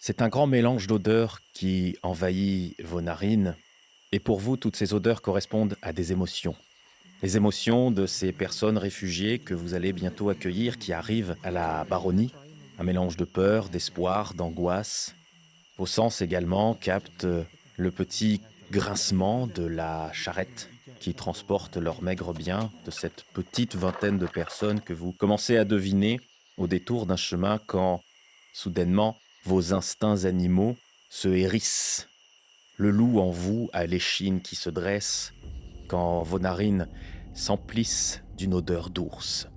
C'est un grand mélange d'odeurs qui envahit vos narines, et pour vous, toutes ces odeurs correspondent à des émotions. Les émotions de ces personnes réfugiées que vous allez bientôt accueillir, qui arrivent à la baronnie. Un mélange de peur, d'espoir, d'angoisse. Vos sens également captent le petit grincement de la charrette qui transporte leurs maigres biens de cette petite vingtaine de personnes que vous commencez à deviner au détour d'un chemin quand, soudainement, vos instincts animaux se hérissent. Le loup en vous a l'échine qui se dresse quand vos narines s'emplissent d'une odeur d'ours.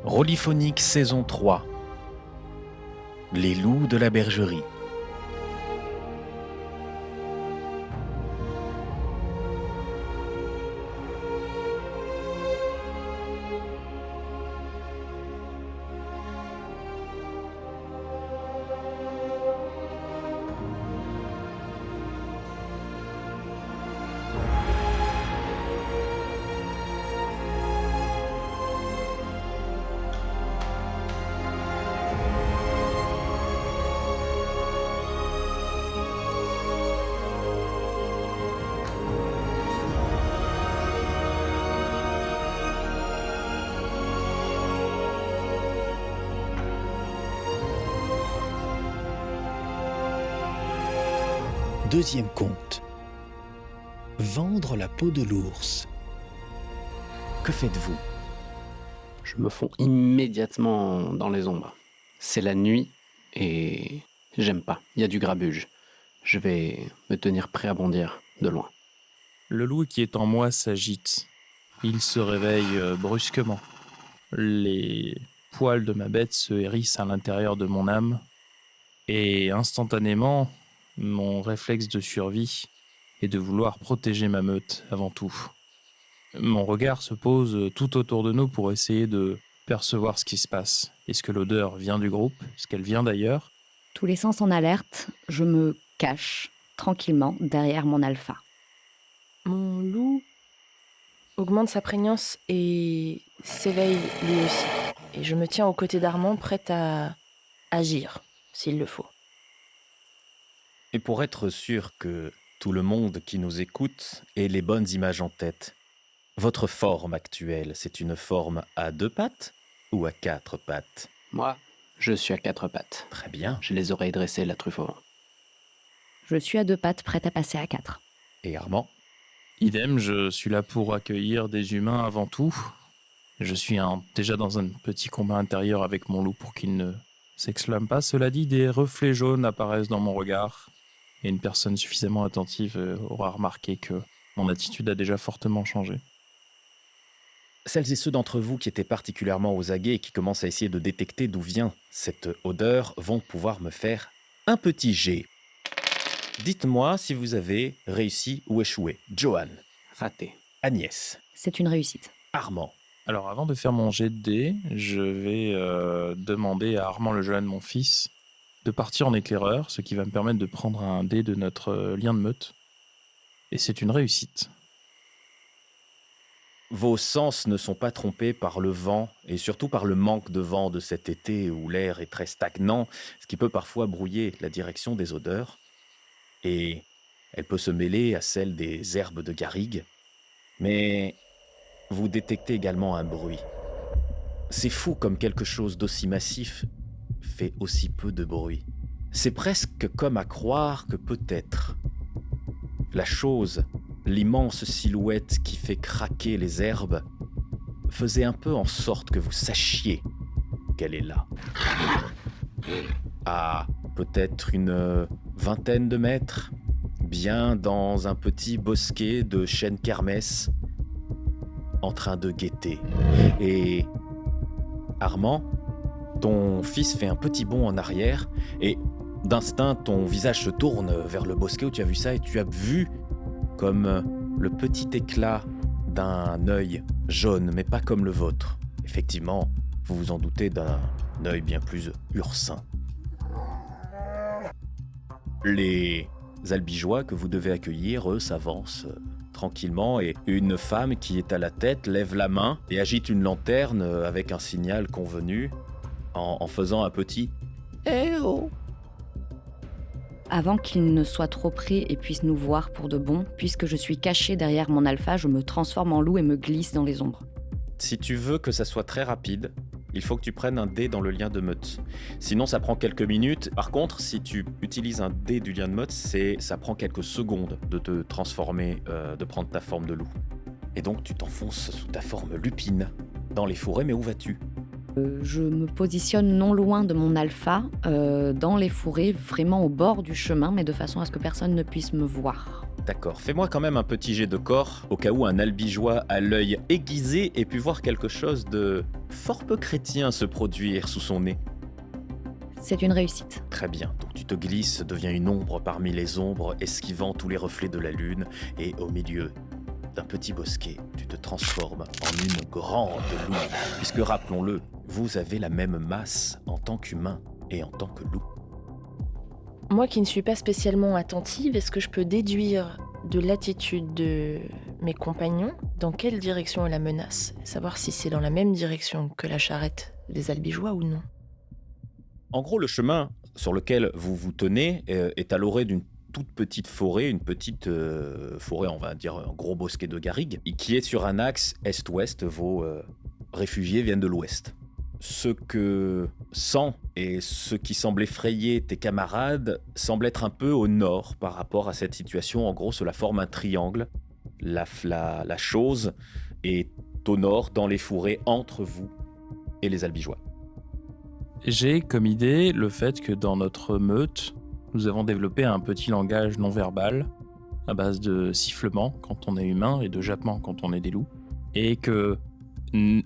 Rôliphonique saison 3. Les loups de la bergerie. Deuxième conte. Vendre la peau de l'ours. Que faites-vous? Je me fonds immédiatement dans les ombres. C'est la nuit et j'aime pas. Il y a du grabuge. Je vais me tenir prêt à bondir de loin. Le loup qui est en moi s'agite. Il se réveille brusquement. Les poils de ma bête se hérissent à l'intérieur de mon âme. Et instantanément, mon réflexe de survie est de vouloir protéger ma meute avant tout. Mon regard se pose tout autour de nous pour essayer de percevoir ce qui se passe. Est-ce que l'odeur vient du groupe? Est-ce qu'elle vient d'ailleurs? Tous les sens en alerte, je me cache tranquillement derrière mon alpha. Mon loup augmente sa prégnance et s'éveille lui aussi. Et je me tiens aux côtés d'Armand, prête à agir, s'il le faut. Et pour être sûr que tout le monde qui nous écoute ait les bonnes images en tête, votre forme actuelle, c'est une forme à 2 pattes ou à 4 pattes? Moi, je suis à 4 pattes. Très bien. J'ai les oreilles dressées, la truffe au vent. Je suis à 2 pattes, prête à passer à 4. Et Armand? Idem, je suis là pour accueillir des humains avant tout. Je suis déjà dans un petit combat intérieur avec mon loup pour qu'il ne s'exclame pas. Cela dit, des reflets jaunes apparaissent dans mon regard. Et une personne suffisamment attentive aura remarqué que mon attitude a déjà fortement changé. Celles et ceux d'entre vous qui étaient particulièrement aux aguets et qui commencent à essayer de détecter d'où vient cette odeur vont pouvoir me faire un petit jet. Dites-moi si vous avez réussi ou échoué. Johan, Raté. Agnès, C'est une réussite. Armand. Alors avant de faire mon jet de dés, je vais demander à Armand le jeune, mon fils, de partir en éclaireur, ce qui va me permettre de prendre un dé de notre lien de meute. Et c'est une réussite. Vos sens ne sont pas trompés par le vent et surtout par le manque de vent de cet été où l'air est très stagnant, ce qui peut parfois brouiller la direction des odeurs. Et elle peut se mêler à celle des herbes de garrigue. Mais vous détectez également un bruit. C'est fou comme quelque chose d'aussi massif fait aussi peu de bruit. C'est presque comme à croire que peut-être la chose, l'immense silhouette qui fait craquer les herbes, faisait un peu en sorte que vous sachiez qu'elle est là. À peut-être une vingtaine de mètres, bien dans un petit bosquet de chênes kermès, en train de guetter. Et Armand, ton fils fait un petit bond en arrière et d'instinct, ton visage se tourne vers le bosquet où tu as vu ça et tu as vu comme le petit éclat d'un œil jaune, mais pas comme le vôtre. Effectivement, vous vous en doutez d'un œil bien plus ursin. Les albigeois que vous devez accueillir, eux, s'avancent tranquillement et une femme qui est à la tête lève la main et agite une lanterne avec un signal convenu en faisant un petit « Eh oh !» Avant qu'il ne soit trop près et puisse nous voir pour de bon, puisque je suis cachée derrière mon alpha, je me transforme en loup et me glisse dans les ombres. Si tu veux que ça soit très rapide, il faut que tu prennes un dé dans le lien de meute. Sinon, ça prend quelques minutes. Par contre, si tu utilises un dé du lien de meute, ça prend quelques secondes de te transformer, de prendre ta forme de loup. Et donc, tu t'enfonces sous ta forme lupine dans les fourrés, mais où vas-tu ? Je me positionne non loin de mon alpha, dans les fourrés, vraiment au bord du chemin, mais de façon à ce que personne ne puisse me voir. D'accord, fais-moi quand même un petit jet de corps, au cas où un albigeois à l'œil aiguisé ait pu voir quelque chose de fort peu chrétien se produire sous son nez. C'est une réussite. Très bien, donc tu te glisses, deviens une ombre parmi les ombres, esquivant tous les reflets de la lune, et au milieu d'un petit bosquet, tu te transformes en une grande louve, puisque rappelons-le, vous avez la même masse en tant qu'humain et en tant que loup. Moi qui ne suis pas spécialement attentive, est-ce que je peux déduire de l'attitude de mes compagnons dans quelle direction est la menace ? Savoir si c'est dans la même direction que la charrette des albigeois ou non. En gros, le chemin sur lequel vous vous tenez est à l'orée d'une toute petite forêt, une petite forêt, on va dire un gros bosquet de garrigues, et qui est sur un axe est-ouest. Vos réfugiés viennent de l'ouest. Ce que sent et ce qui semble effrayer tes camarades semble être un peu au nord par rapport à cette situation. En gros, cela forme un triangle. La chose est au nord, dans les fourrés, entre vous et les albigeois. J'ai comme idée le fait que dans notre meute, nous avons développé un petit langage non verbal à base de sifflements quand on est humain et de jappements quand on est des loups. Et que,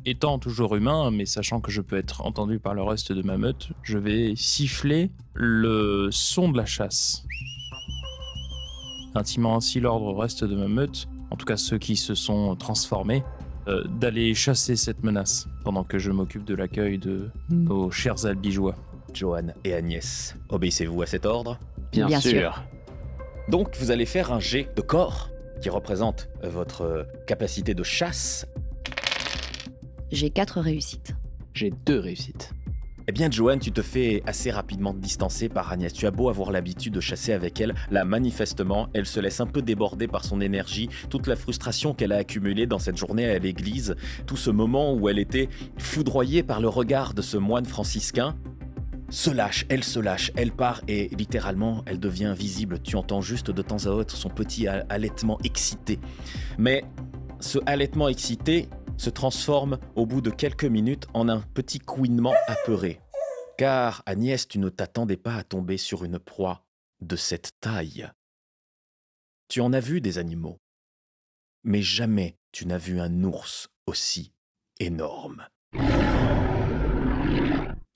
étant toujours humain, mais sachant que je peux être entendu par le reste de ma meute, je vais siffler le son de la chasse. Intimant ainsi l'ordre au reste de ma meute, en tout cas ceux qui se sont transformés, d'aller chasser cette menace pendant que je m'occupe de l'accueil de nos chers albigeois. Johan et Agnès, obéissez-vous à cet ordre ? Bien sûr. Donc vous allez faire un jet de corps qui représente votre capacité de chasse. J'ai 4 réussites. J'ai 2 réussites. Eh bien, Johan, tu te fais assez rapidement distancer par Agnès. Tu as beau avoir l'habitude de chasser avec elle, là, manifestement, elle se laisse un peu déborder par son énergie, toute la frustration qu'elle a accumulée dans cette journée à l'église, tout ce moment où elle était foudroyée par le regard de ce moine franciscain, se lâche, elle part et littéralement, elle devient visible. Tu entends juste de temps à autre son petit halètement excité. Mais ce halètement excité se transforme au bout de quelques minutes en un petit couinement apeuré. Car, Agnès, tu ne t'attendais pas à tomber sur une proie de cette taille. Tu en as vu des animaux, mais jamais tu n'as vu un ours aussi énorme.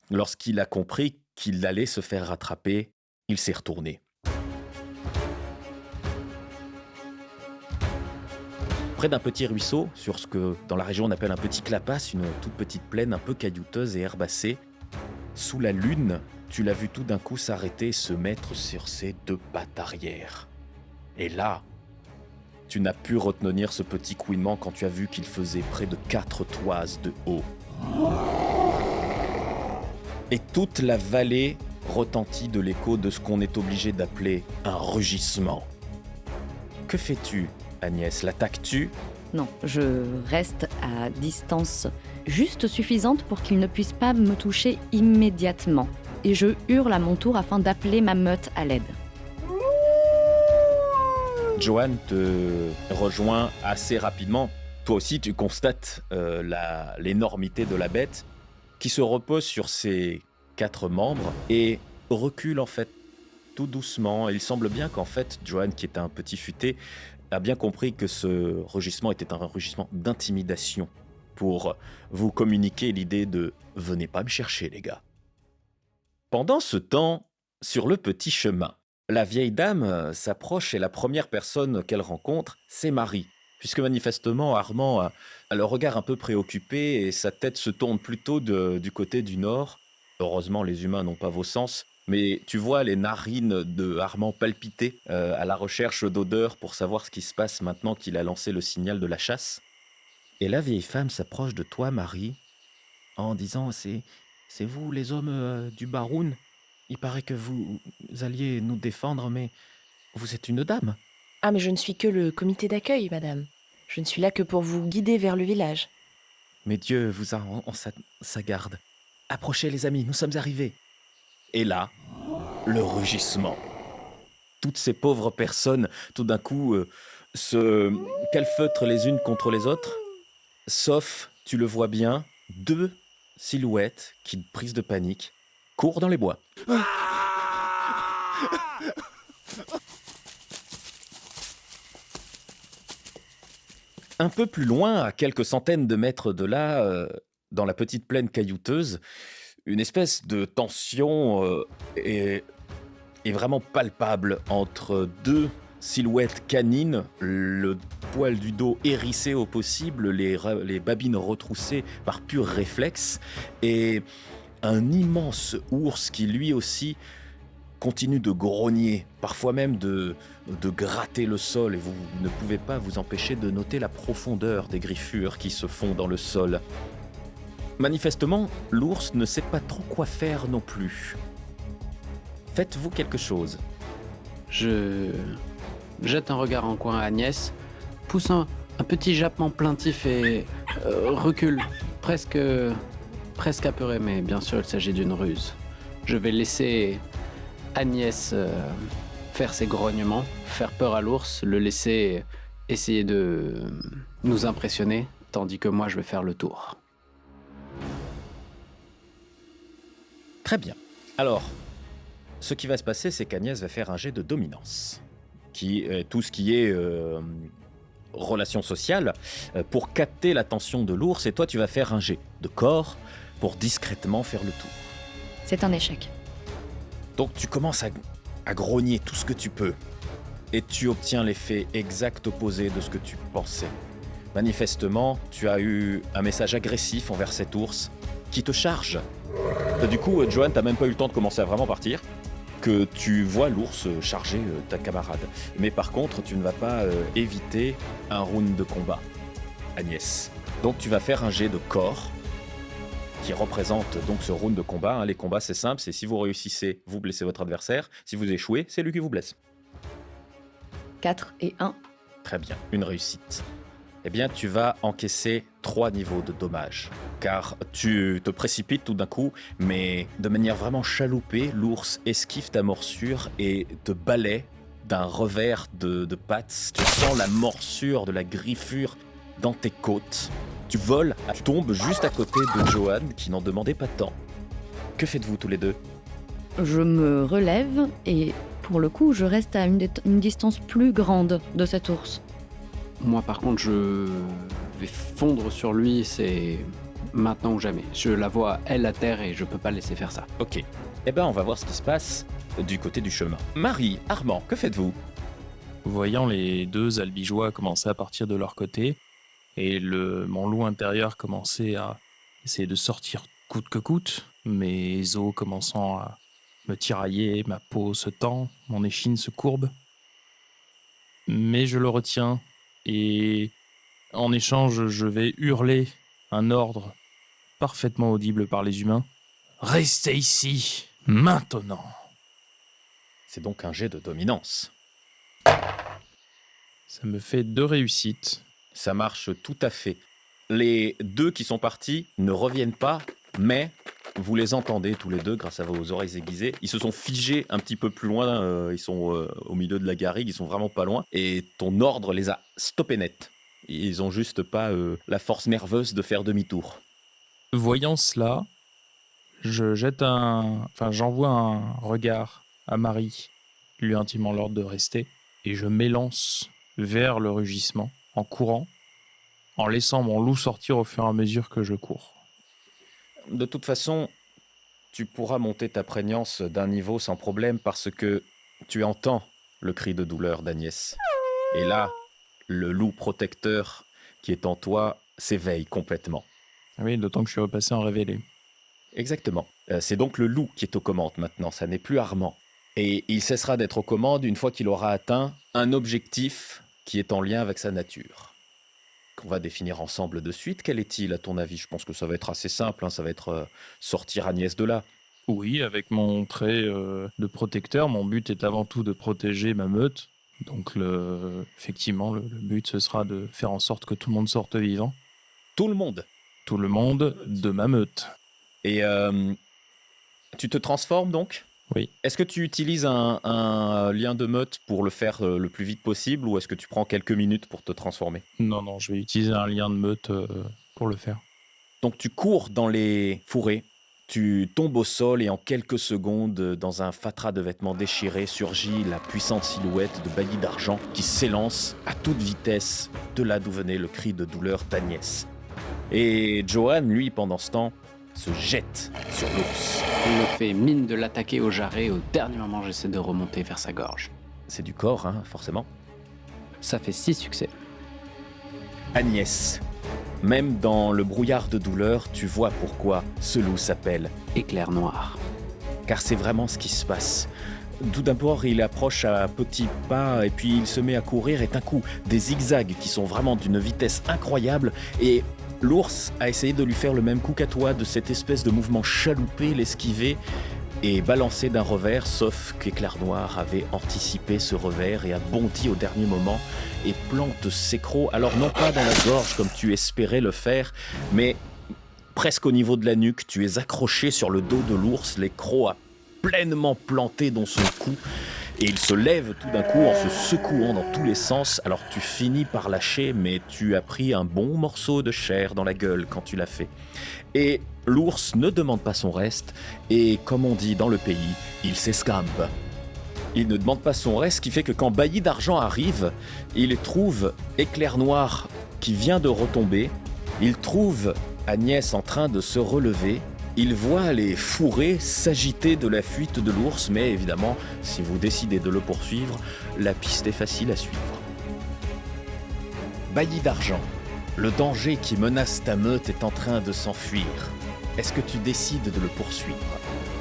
Lorsqu'il a compris qu'il allait se faire rattraper, il s'est retourné. Près d'un petit ruisseau, sur ce que dans la région on appelle un petit clapas, une toute petite plaine un peu caillouteuse et herbacée, sous la lune, tu l'as vu tout d'un coup s'arrêter et se mettre sur ses 2 pattes arrière. Et là, tu n'as pu retenir ce petit couinement quand tu as vu qu'il faisait près de 4 toises de haut. Et toute la vallée retentit de l'écho de ce qu'on est obligé d'appeler un rugissement. Que fais-tu, Agnès? L'attaques-tu? Non, je reste à distance juste suffisante pour qu'il ne puisse pas me toucher immédiatement. Et je hurle à mon tour afin d'appeler ma meute à l'aide. Johan te rejoint assez rapidement. Toi aussi, tu constates l'énormité de la bête qui se repose sur ses 4 membres et recule en fait tout doucement. Et il semble bien qu'en fait, Johan, qui est un petit futé, a bien compris que ce rugissement était un rugissement d'intimidation pour vous communiquer l'idée de « venez pas me chercher, les gars ». Pendant ce temps, sur le petit chemin, la vieille dame s'approche et la première personne qu'elle rencontre, c'est Marie. Puisque manifestement, Armand a le regard un peu préoccupé et sa tête se tourne plutôt du côté du nord. Heureusement, les humains n'ont pas vos sens. Mais tu vois les narines de Armand palpiter à la recherche d'odeurs pour savoir ce qui se passe maintenant qu'il a lancé le signal de la chasse. Et la vieille femme s'approche de toi, Marie, en disant c'est vous les hommes du Baroun. Il paraît que vous alliez nous défendre, mais vous êtes une dame. Ah, mais je ne suis que le comité d'accueil, madame. Je ne suis là que pour vous guider vers le village. Mais Dieu vous a en sa garde. Approchez les amis, nous sommes arrivés. Et là, le rugissement. Toutes ces pauvres personnes, tout d'un coup, se calfeutrent les unes contre les autres, sauf, tu le vois bien, 2 silhouettes qui, prises de panique, courent dans les bois. Un peu plus loin, à quelques centaines de mètres de là, dans la petite plaine caillouteuse, une espèce de tension est vraiment palpable entre 2 silhouettes canines, le poil du dos hérissé au possible, les babines retroussées par pur réflexe, et un immense ours qui lui aussi continue de grogner, parfois même de gratter le sol, et vous ne pouvez pas vous empêcher de noter la profondeur des griffures qui se font dans le sol. Manifestement, l'ours ne sait pas trop quoi faire non plus. Faites-vous quelque chose. Je jette un regard en coin à Agnès, pousse un petit jappement plaintif et recule, presque apeuré, mais bien sûr il s'agit d'une ruse. Je vais laisser Agnès faire ses grognements, faire peur à l'ours, le laisser essayer de nous impressionner, tandis que moi je vais faire le tour. Très bien. Alors, ce qui va se passer, c'est qu'Agnès va faire un jet de dominance, qui est tout ce qui est relation sociale, pour capter l'attention de l'ours, et toi tu vas faire un jet de corps pour discrètement faire le tour. C'est un échec. Donc tu commences à grogner tout ce que tu peux, et tu obtiens l'effet exact opposé de ce que tu pensais. Manifestement, tu as eu un message agressif envers cet ours qui te charge. Du coup, Johan, t'as même pas eu le temps de commencer à vraiment partir, que tu vois l'ours charger ta camarade. Mais par contre, tu ne vas pas éviter un round de combat, Agnès. Donc tu vas faire un jet de corps, qui représente donc ce round de combat. Hein. Les combats, c'est simple, c'est si vous réussissez, vous blessez votre adversaire. Si vous échouez, c'est lui qui vous blesse. 4 et 1. Très bien, une réussite. Eh bien, tu vas encaisser 3 niveaux de dommages. Car tu te précipites tout d'un coup, mais de manière vraiment chaloupée, l'ours esquive ta morsure et te balaie d'un revers de pattes. Tu sens la morsure de la griffure dans tes côtes. Tu voles, tu tombes juste à côté de Johan, qui n'en demandait pas tant. Que faites-vous tous les deux ? Je me relève et pour le coup, je reste à une distance plus grande de cet ours. Moi par contre, je vais fondre sur lui, c'est maintenant ou jamais. Je la vois, elle, à terre, et je peux pas laisser faire ça. Ok. Eh ben, on va voir ce qui se passe du côté du chemin. Marie, Armand, que faites-vous ? Voyant les 2 albigeois commencer à partir de leur côté, et mon loup intérieur commencer à essayer de sortir coûte que coûte, mes os commençant à me tirailler, ma peau se tend, mon échine se courbe. Mais je le retiens, et en échange, je vais hurler un ordre parfaitement audible par les humains. Restez ici, maintenant. C'est donc un jet de dominance. Ça me fait 2 réussites. Ça marche tout à fait. Les 2 qui sont partis ne reviennent pas, mais vous les entendez tous les 2 grâce à vos oreilles aiguisées. Ils se sont figés un petit peu plus loin, ils sont au milieu de la garrigue, ils sont vraiment pas loin, et ton ordre les a stoppés net. Ils ont juste pas la force nerveuse de faire demi-tour. Voyant cela, j'envoie un regard à Marie, lui intimant l'ordre de rester, et je m'élance vers le rugissement, en courant, en laissant mon loup sortir au fur et à mesure que je cours. De toute façon, tu pourras monter ta prégnance d'un niveau sans problème parce que tu entends le cri de douleur d'Agnès. Et là, le loup protecteur qui est en toi s'éveille complètement. Oui, d'autant que je suis repassé en révélé. Exactement. C'est donc le loup qui est aux commandes maintenant, ça n'est plus Armand. Et il cessera d'être aux commandes une fois qu'il aura atteint un objectif qui est en lien avec sa nature. Qu'on va définir ensemble de suite. Quel est-il à ton avis? Je pense que ça va être assez simple, hein, ça va être sortir Agnès de là. Oui, avec mon trait de protecteur, mon but est avant tout de protéger ma meute. Donc, effectivement, le but, ce sera de faire en sorte que tout le monde sorte vivant. Tout le monde. Tout le monde de ma meute. Et tu te transformes donc? Oui. Est-ce que tu utilises un lien de meute pour le faire le plus vite possible ou est-ce que tu prends quelques minutes pour te transformer? Non, je vais utiliser un lien de meute pour le faire. Donc tu cours dans les fourrés, tu tombes au sol et en quelques secondes, dans un fatras de vêtements déchirés, surgit la puissante silhouette de Bailly d'Argent qui s'élance à toute vitesse de là d'où venait le cri de douleur d'Agnès. Et Johan, lui, pendant ce temps, se jette sur l'ours. Il me fait mine de l'attaquer au jarret. Au dernier moment, j'essaie de remonter vers sa gorge. C'est du corps, hein, forcément. Ça fait 6 succès. Agnès, même dans le brouillard de douleur, tu vois pourquoi ce loup s'appelle. Éclair noir. Car c'est vraiment ce qui se passe. Tout d'abord, il approche à petits pas et puis il se met à courir et d'un coup, des zigzags qui sont vraiment d'une vitesse incroyable et l'ours a essayé de lui faire le même coup qu'à toi, de cette espèce de mouvement chaloupé, l'esquiver et balancer d'un revers, sauf qu'Éclair Noir avait anticipé ce revers et a bondi au dernier moment et plante ses crocs, alors non pas dans la gorge comme tu espérais le faire, mais presque au niveau de la nuque, tu es accroché sur le dos de l'ours, les crocs pleinement plantés dans son cou, et il se lève tout d'un coup en se secouant dans tous les sens, alors tu finis par lâcher, mais tu as pris un bon morceau de chair dans la gueule quand tu l'as fait. Et l'ours ne demande pas son reste, et comme on dit dans le pays, il s'escampe. Il ne demande pas son reste, ce qui fait que quand Bailly d'Argent arrive, il trouve Éclair Noir qui vient de retomber, il trouve Agnès en train de se relever, il voit les fourrés s'agiter de la fuite de l'ours, mais évidemment, si vous décidez de le poursuivre, la piste est facile à suivre. Bailly d'Argent, le danger qui menace ta meute est en train de s'enfuir. Est-ce que tu décides de le poursuivre?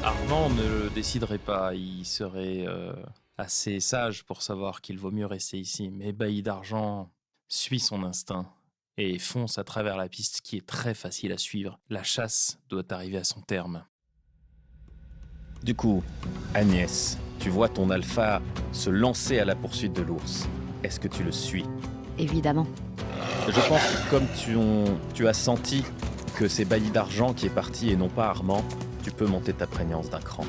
Armand ne le déciderait pas, il serait assez sage pour savoir qu'il vaut mieux rester ici. Mais Bailly d'Argent suit son instinct et fonce à travers la piste qui est très facile à suivre. La chasse doit arriver à son terme. Du coup, Agnès, tu vois ton alpha se lancer à la poursuite de l'ours. Est-ce que tu le suis? Évidemment. Je pense que comme tu as senti que c'est Bailly d'Argent qui est parti et non pas Armand, tu peux monter ta prégnance d'un cran.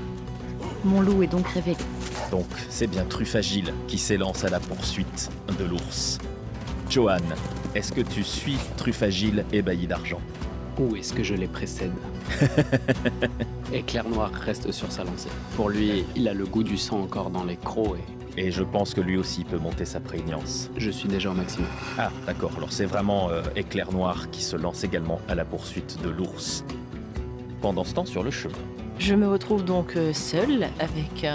Mon loup est donc révélé. Donc, c'est bien Truffagile qui s'élance à la poursuite de l'ours. Johan, est-ce que tu suis Truffagile et Bailly d'Argent? Ou est-ce que je les précède? Éclair Noir reste sur sa lancée. Pour lui, il a le goût du sang encore dans les crocs et Et je pense que lui aussi peut monter sa prégnance. je suis déjà au maximum. Ah, d'accord, alors c'est vraiment Éclair Noir qui se lance également à la poursuite de l'ours. Pendant ce temps, sur le chemin. Je me retrouve donc seule avec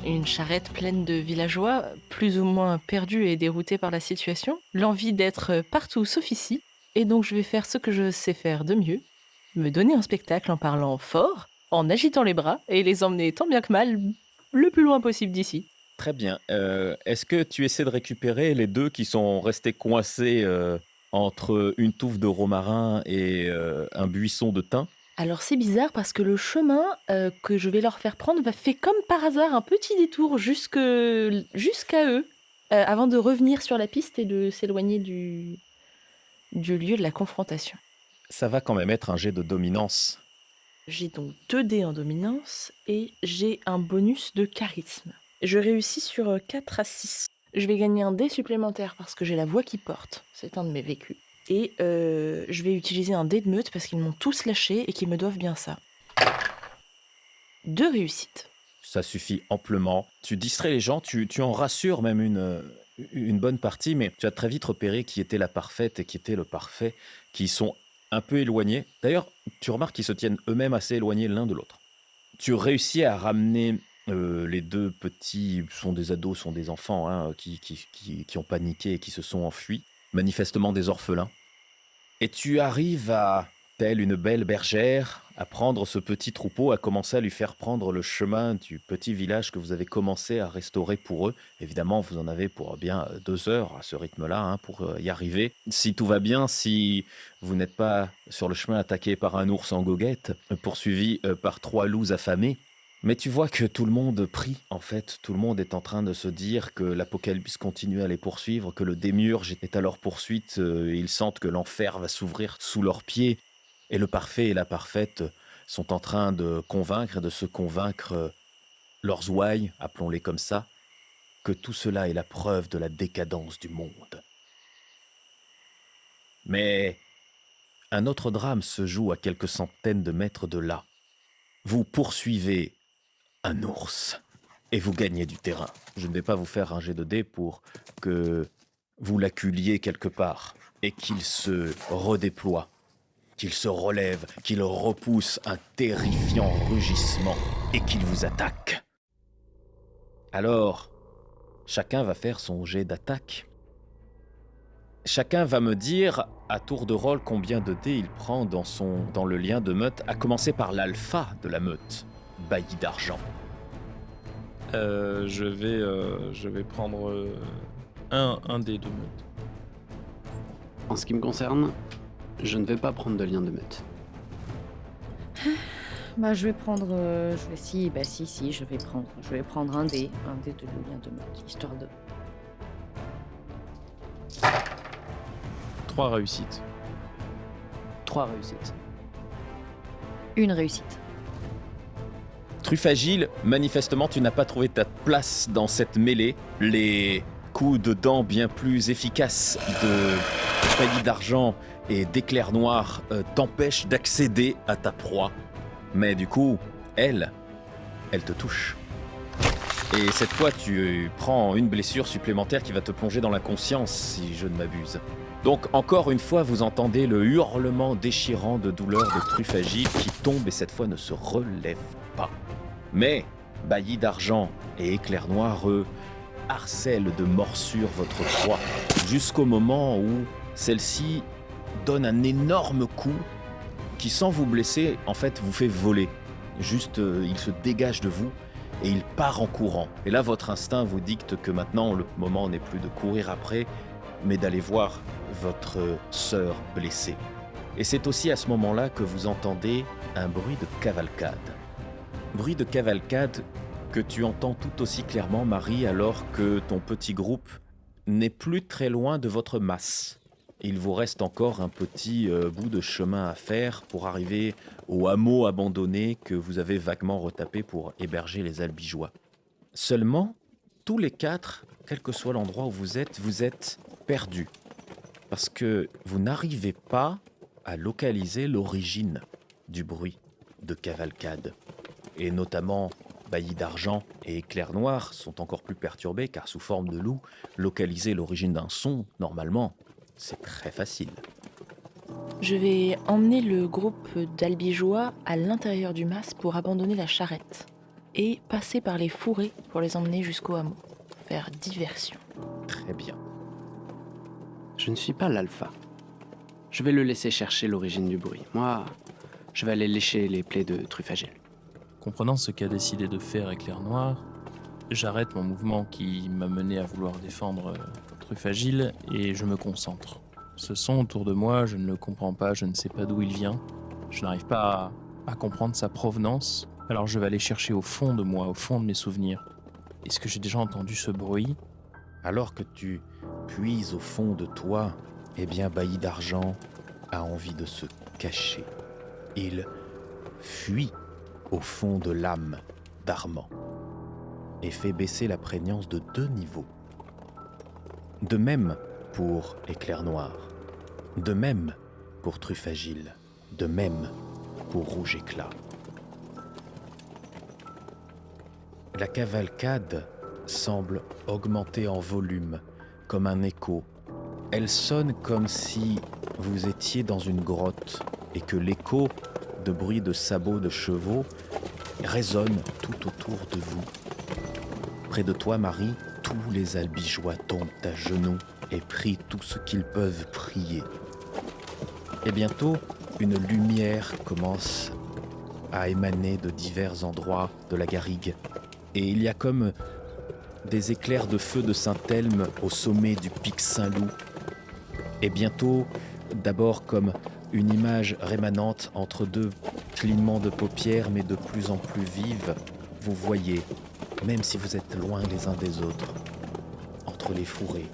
une charrette pleine de villageois, plus ou moins perdus et déroutés par la situation. L'envie d'être partout sauf ici. Et donc je vais faire ce que je sais faire de mieux. Me donner un spectacle en parlant fort, en agitant les bras et les emmener tant bien que mal le plus loin possible d'ici. Très bien. Est-ce que tu essaies de récupérer les deux qui sont restés coincés entre une touffe de romarin et un buisson de thym? Alors c'est bizarre parce que le chemin que je vais leur faire prendre va faire comme par hasard un petit détour jusqu'à eux, avant de revenir sur la piste et de s'éloigner du lieu de la confrontation. Ça va quand même être un jet de dominance. J'ai donc 2 dés en dominance et j'ai un bonus de charisme. Je réussis sur 4 à 6. Je vais gagner un dé supplémentaire parce que j'ai la voix qui porte. C'est un de mes vécus. Et je vais utiliser un dé de meute parce qu'ils m'ont tous lâché et qu'ils me doivent bien ça. 2 réussites. Ça suffit amplement. Tu distrais les gens, tu en rassures même une bonne partie, mais tu as très vite repéré qui était la parfaite et qui était le parfait, qui sont un peu éloignés. D'ailleurs, tu remarques qu'ils se tiennent eux-mêmes assez éloignés l'un de l'autre. Tu réussis à ramener les deux petits, sont des ados, sont des enfants hein, qui ont paniqué et qui se sont enfuis, manifestement des orphelins. Et tu arrives à telle une belle bergère, à prendre ce petit troupeau, à commencer à lui faire prendre le chemin du petit village que vous avez commencé à restaurer pour eux. Évidemment, vous en avez pour bien 2 heures à ce rythme-là, hein, pour y arriver. Si tout va bien, si vous n'êtes pas sur le chemin attaqué par un ours en goguette, poursuivi par 3 loups affamés. Mais tu vois que tout le monde prie, en fait. Tout le monde est en train de se dire que l'Apocalypse continue à les poursuivre, que le démiurge est à leur poursuite. Ils sentent que l'enfer va s'ouvrir sous leurs pieds. Et le parfait et la parfaite sont en train de convaincre et de se convaincre leurs ouailles, appelons-les comme ça, que tout cela est la preuve de la décadence du monde. Mais un autre drame se joue à quelques centaines de mètres de là. Vous poursuivez un ours et vous gagnez du terrain. Je ne vais pas vous faire un jet de dés pour que vous l'acculiez quelque part et qu'il se redéploie, qu'il se relève, qu'il repousse un terrifiant rugissement et qu'il vous attaque. Alors, chacun va faire son jet d'attaque. Chacun va me dire à tour de rôle combien de dés il prend dans le lien de meute, à commencer par l'alpha de la meute, bailli d'argent. Je vais prendre un des 2 meutes. En ce qui me concerne, je ne vais pas prendre de lien de meute. Bah, je vais prendre. Si, je vais prendre un dé de lien de meute, histoire de. 3 réussites. 3 réussites. Une réussite. Truffagile, manifestement, tu n'as pas trouvé ta place dans cette mêlée. Les coups de dents bien plus efficaces de Bailli d'argent et d'éclair noir t'empêchent d'accéder à ta proie. Mais du coup, elle te touche. Et cette fois, tu prends une blessure supplémentaire qui va te plonger dans l'inconscience, si je ne m'abuse. Donc, encore une fois, vous entendez le hurlement déchirant de douleur de Truffagile qui tombe et cette fois ne se relève pas. Mais Bailli d'argent et éclair noir, eux, harcèlent de morsures votre proie jusqu'au moment où celle-ci donne un énorme coup qui, sans vous blesser, en fait, vous fait voler. Juste, il se dégage de vous et il part en courant. Et là, votre instinct vous dicte que maintenant, le moment n'est plus de courir après, mais d'aller voir votre sœur blessée. Et c'est aussi à ce moment-là que vous entendez un bruit de cavalcade. Bruit de cavalcade que tu entends tout aussi clairement, Marie, alors que ton petit groupe n'est plus très loin de votre masse. Il vous reste encore un petit bout de chemin à faire pour arriver au hameau abandonné que vous avez vaguement retapé pour héberger les albigeois. Seulement, tous les 4, quel que soit l'endroit où vous êtes perdus. Parce que vous n'arrivez pas à localiser l'origine du bruit de cavalcade. Et notamment, Bailli d'argent et éclair noir sont encore plus perturbés car sous forme de loup, localiser l'origine d'un son, normalement, c'est très facile. Je vais emmener le groupe d'albigeois à l'intérieur du mas pour abandonner la charrette et passer par les fourrés pour les emmener jusqu'au hameau. Faire diversion. Très bien. Je ne suis pas l'alpha. Je vais le laisser chercher l'origine du bruit. Moi, je vais aller lécher les plaies de Truffagile. Comprenant ce qu'a décidé de faire Éclair Noir, j'arrête mon mouvement qui m'a mené à vouloir défendre Truffagile et je me concentre. Ce son autour de moi, je ne le comprends pas, je ne sais pas d'où il vient. Je n'arrive pas à comprendre sa provenance, alors je vais aller chercher au fond de moi, au fond de mes souvenirs. Est-ce que j'ai déjà entendu ce bruit ? Alors que tu puises au fond de toi, eh bien Bailli d'argent a envie de se cacher. Il fuit au fond de l'âme d'Armand et fait baisser la prégnance de 2 niveaux. De même pour Éclair Noir, de même pour Truffagile, de même pour Rouge Éclat. La cavalcade semble augmenter en volume, comme un écho. Elle sonne comme si vous étiez dans une grotte et que l'écho de bruit de sabots de chevaux résonne tout autour de vous. Près de toi, Marie, tous les albigeois tombent à genoux et prient tout ce qu'ils peuvent prier. Et bientôt, une lumière commence à émaner de divers endroits de la garrigue. Et il y a comme des éclairs de feu de Saint-Elme au sommet du pic Saint-Loup. Et bientôt, d'abord comme une image rémanente entre deux clignements de paupières, mais de plus en plus vives, vous voyez, même si vous êtes loin les uns des autres, entre les fourrés,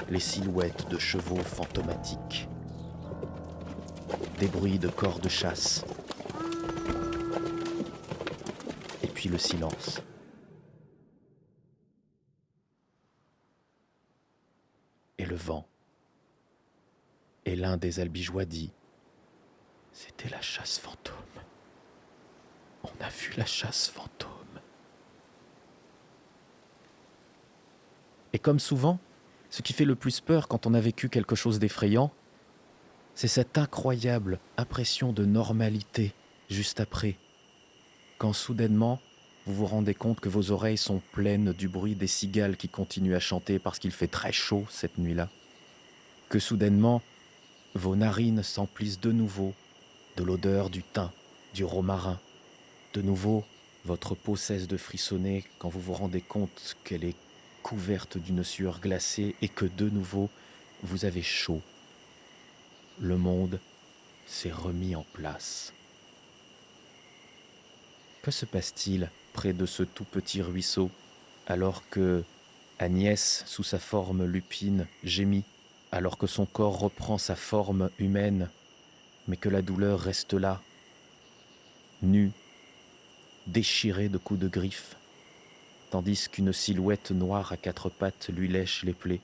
les silhouettes de chevaux fantomatiques, des bruits de corps de chasse, et puis le silence. Et le vent. Et l'un des albigeois dit « C'était la chasse fantôme. On a vu la chasse fantôme. » Et comme souvent, ce qui fait le plus peur quand on a vécu quelque chose d'effrayant, c'est cette incroyable impression de normalité juste après, quand soudainement, vous vous rendez compte que vos oreilles sont pleines du bruit des cigales qui continuent à chanter parce qu'il fait très chaud cette nuit-là, que soudainement, vos narines s'emplissent de nouveau de l'odeur du thym, du romarin. De nouveau, votre peau cesse de frissonner quand vous vous rendez compte qu'elle est couverte d'une sueur glacée et que de nouveau, vous avez chaud. Le monde s'est remis en place. Que se passe-t-il près de ce tout petit ruisseau alors que Agnès, sous sa forme lupine, gémit, alors que son corps reprend sa forme humaine, mais que la douleur reste là, nue, déchirée de coups de griffes, tandis qu'une silhouette noire à quatre pattes lui lèche les plaies.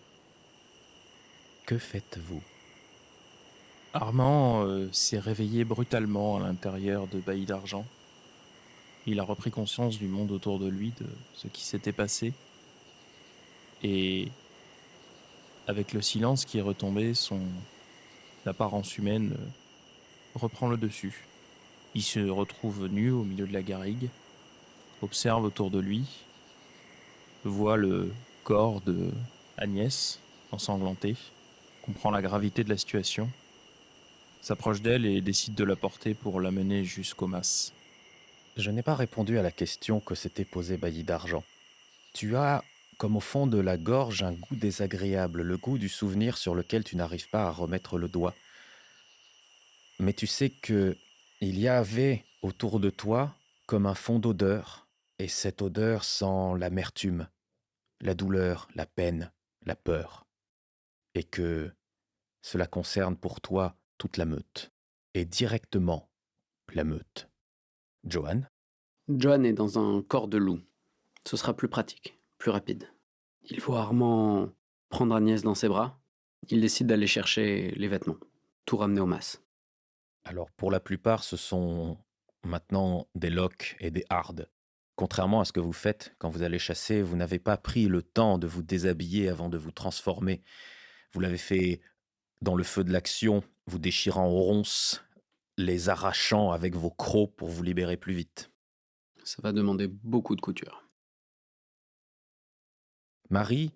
Que faites-vous ? Armand s'est réveillé brutalement à l'intérieur de Bailly d'Argent. Il a repris conscience du monde autour de lui, de ce qui s'était passé. Et avec le silence qui est retombé, son apparence humaine reprend le dessus. Il se retrouve nu au milieu de la garrigue, observe autour de lui, voit le corps de Agnès ensanglantée, comprend la gravité de la situation, s'approche d'elle et décide de la porter pour l'amener jusqu'au mas. Je n'ai pas répondu à la question que s'était posée Bailly d'Argent. Tu as, comme au fond de la gorge, un goût désagréable, le goût du souvenir sur lequel tu n'arrives pas à remettre le doigt. Mais tu sais que il y avait autour de toi comme un fond d'odeur, et cette odeur sent l'amertume, la douleur, la peine, la peur, et que cela concerne pour toi toute la meute, et directement la meute. Johan ? Johan est dans un corps de loup. Ce sera plus pratique, plus rapide. Il voit Armand prendre Agnès dans ses bras. Il décide d'aller chercher les vêtements, tout ramener au mas. Alors pour la plupart, ce sont maintenant des loques et des hardes. Contrairement à ce que vous faites quand vous allez chasser, vous n'avez pas pris le temps de vous déshabiller avant de vous transformer. Vous l'avez fait dans le feu de l'action, vous déchirant aux ronces, les arrachant avec vos crocs pour vous libérer plus vite. Ça va demander beaucoup de couture. Marie,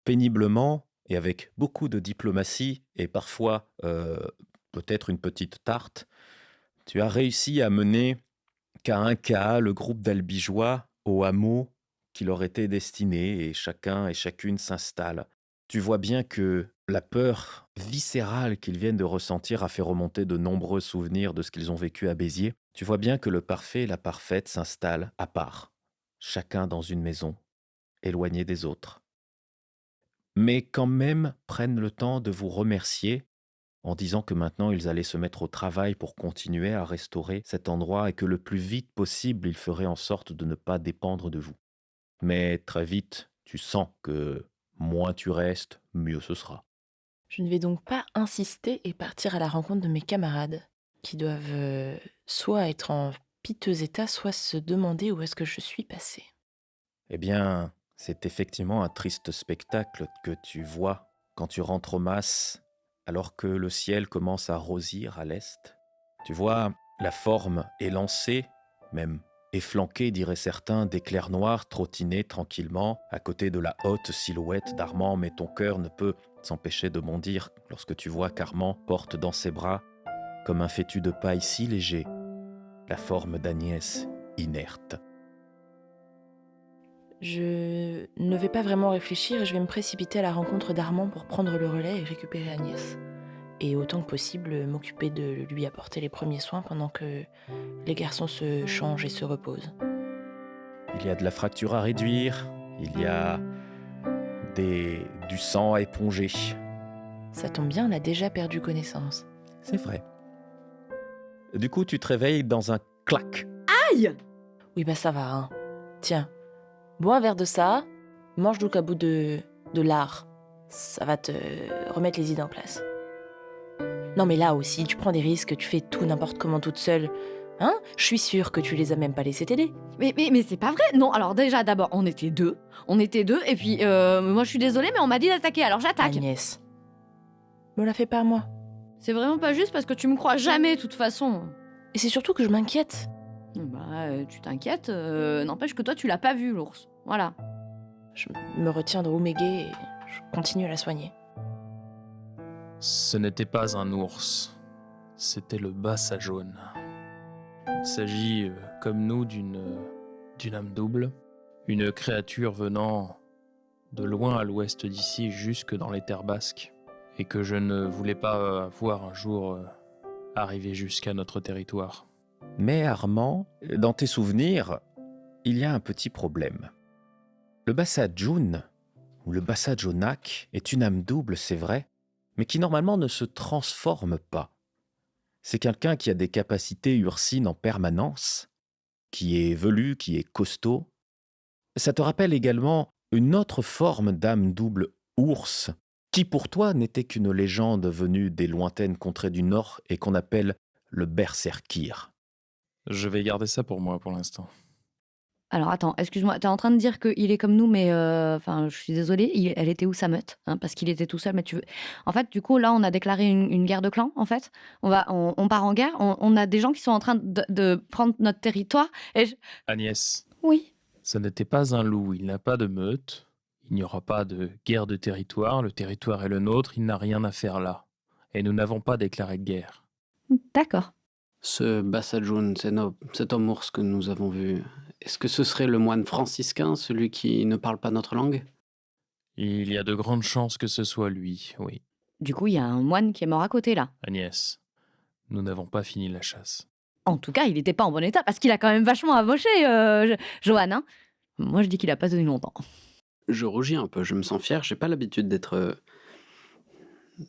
péniblement et avec beaucoup de diplomatie et parfois peut-être une petite tarte, tu as réussi à mener qu'à un cas le groupe d'albigeois au hameau qui leur était destiné et chacun et chacune s'installe. Tu vois bien que la peur viscérale qu'ils viennent de ressentir a fait remonter de nombreux souvenirs de ce qu'ils ont vécu à Béziers. Tu vois bien que le parfait et la parfaite s'installent à part, chacun dans une maison, éloignés des autres. Mais quand même prennent le temps de vous remercier en disant que maintenant ils allaient se mettre au travail pour continuer à restaurer cet endroit et que le plus vite possible ils feraient en sorte de ne pas dépendre de vous. Mais très vite, tu sens que moins tu restes, mieux ce sera. Je ne vais donc pas insister et partir à la rencontre de mes camarades, qui doivent soit être en piteux état, soit se demander où est-ce que je suis passée. Eh bien, c'est effectivement un triste spectacle que tu vois quand tu rentres au mas, alors que le ciel commence à rosir à l'est. Tu vois la forme élancée, même efflanquée, diraient certains, d'éclairs noirs trottiner tranquillement à côté de la haute silhouette d'Armand, mais ton cœur ne peut s'empêcher de bondir lorsque tu vois qu'Armand porte dans ses bras comme un fétu de paille si léger, la forme d'Agnès inerte. Je ne vais pas vraiment réfléchir et je vais me précipiter à la rencontre d'Armand pour prendre le relais et récupérer Agnès. Et autant que possible, m'occuper de lui apporter les premiers soins pendant que les garçons se changent et se reposent. Il y a de la fracture à réduire, il y a du sang à éponger. Ça tombe bien, on a déjà perdu connaissance. C'est vrai. Du coup, tu te réveilles dans un clac. Aïe! Oui, bah ça va, hein. Tiens, bois un verre de ça, mange donc un bout de lard. Ça va te remettre les idées en place. Non mais là aussi, tu prends des risques, tu fais tout n'importe comment toute seule. Hein? Je suis sûre que tu les as même pas laissés t'aider. Mais c'est pas vrai. Non, alors déjà, d'abord, on était deux. Et puis, moi, je suis désolée, mais on m'a dit d'attaquer, alors j'attaque. Agnès, me la fais pas à moi. C'est vraiment pas juste parce que tu me crois jamais, de toute façon. Et c'est surtout que je m'inquiète. Bah, tu t'inquiètes, n'empêche que toi, tu l'as pas vu, l'ours. Voilà. Je me retiens de Omégué et je continue à la soigner. Ce n'était pas un ours, c'était le bassa jaune. Il s'agit, comme nous, d'une âme double, une créature venant de loin à l'ouest d'ici jusque dans les terres basques, et que je ne voulais pas voir un jour arriver jusqu'à notre territoire. Mais Armand, dans tes souvenirs, il y a un petit problème. Le Bassa June, ou le Bassa Jonak, est une âme double, c'est vrai, mais qui normalement ne se transforme pas. C'est quelqu'un qui a des capacités ursines en permanence, qui est velu, qui est costaud. Ça te rappelle également une autre forme d'âme double ours, qui pour toi n'était qu'une légende venue des lointaines contrées du Nord et qu'on appelle le Berserkir. Je vais garder ça pour moi pour l'instant. Alors attends, excuse-moi, t'es en train de dire qu'il est comme nous, mais enfin, je suis désolée, elle était où sa meute, hein, parce qu'il était tout seul, mais tu veux... En fait, du coup, là, on a déclaré une guerre de clans, en fait. On part en guerre, on a des gens qui sont en train de prendre notre territoire, et Agnès, Oui. ce n'était pas un loup, il n'a pas de meute, il n'y aura pas de guerre de territoire, le territoire est le nôtre, il n'a rien à faire là. Et nous n'avons pas déclaré de guerre. D'accord. Ce Bassajoun, cet homme ours que nous avons vu, est-ce que ce serait le moine franciscain, celui qui ne parle pas notre langue? Il y a de grandes chances que ce soit lui, oui. Du coup, il y a un moine qui est mort à côté, là. Agnès, nous n'avons pas fini la chasse. En tout cas, il n'était pas en bon état, parce qu'il a quand même vachement amoché, Johan, hein. Moi, je dis qu'il a pas tenu longtemps. Je rougis un peu, je me sens fier, j'ai pas l'habitude d'être,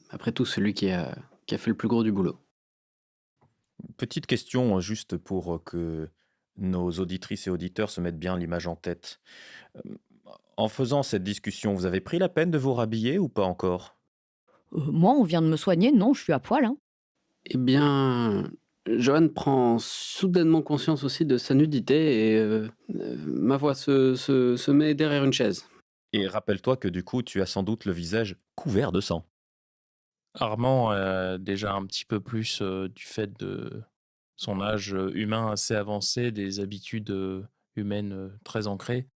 après tout, celui qui a fait le plus gros du boulot. Petite question, juste pour que nos auditrices et auditeurs se mettent bien l'image en tête. Euh, En faisant cette discussion, vous avez pris la peine de vous rhabiller ou pas encore? Moi, on vient de me soigner, non, je suis à poil, hein. Eh bien, Johan prend soudainement conscience aussi de sa nudité et ma voix se met derrière une chaise. Et rappelle-toi que du coup, tu as sans doute le visage couvert de sang. Armand a déjà un petit peu plus du fait de son âge humain assez avancé, des habitudes humaines très ancrées.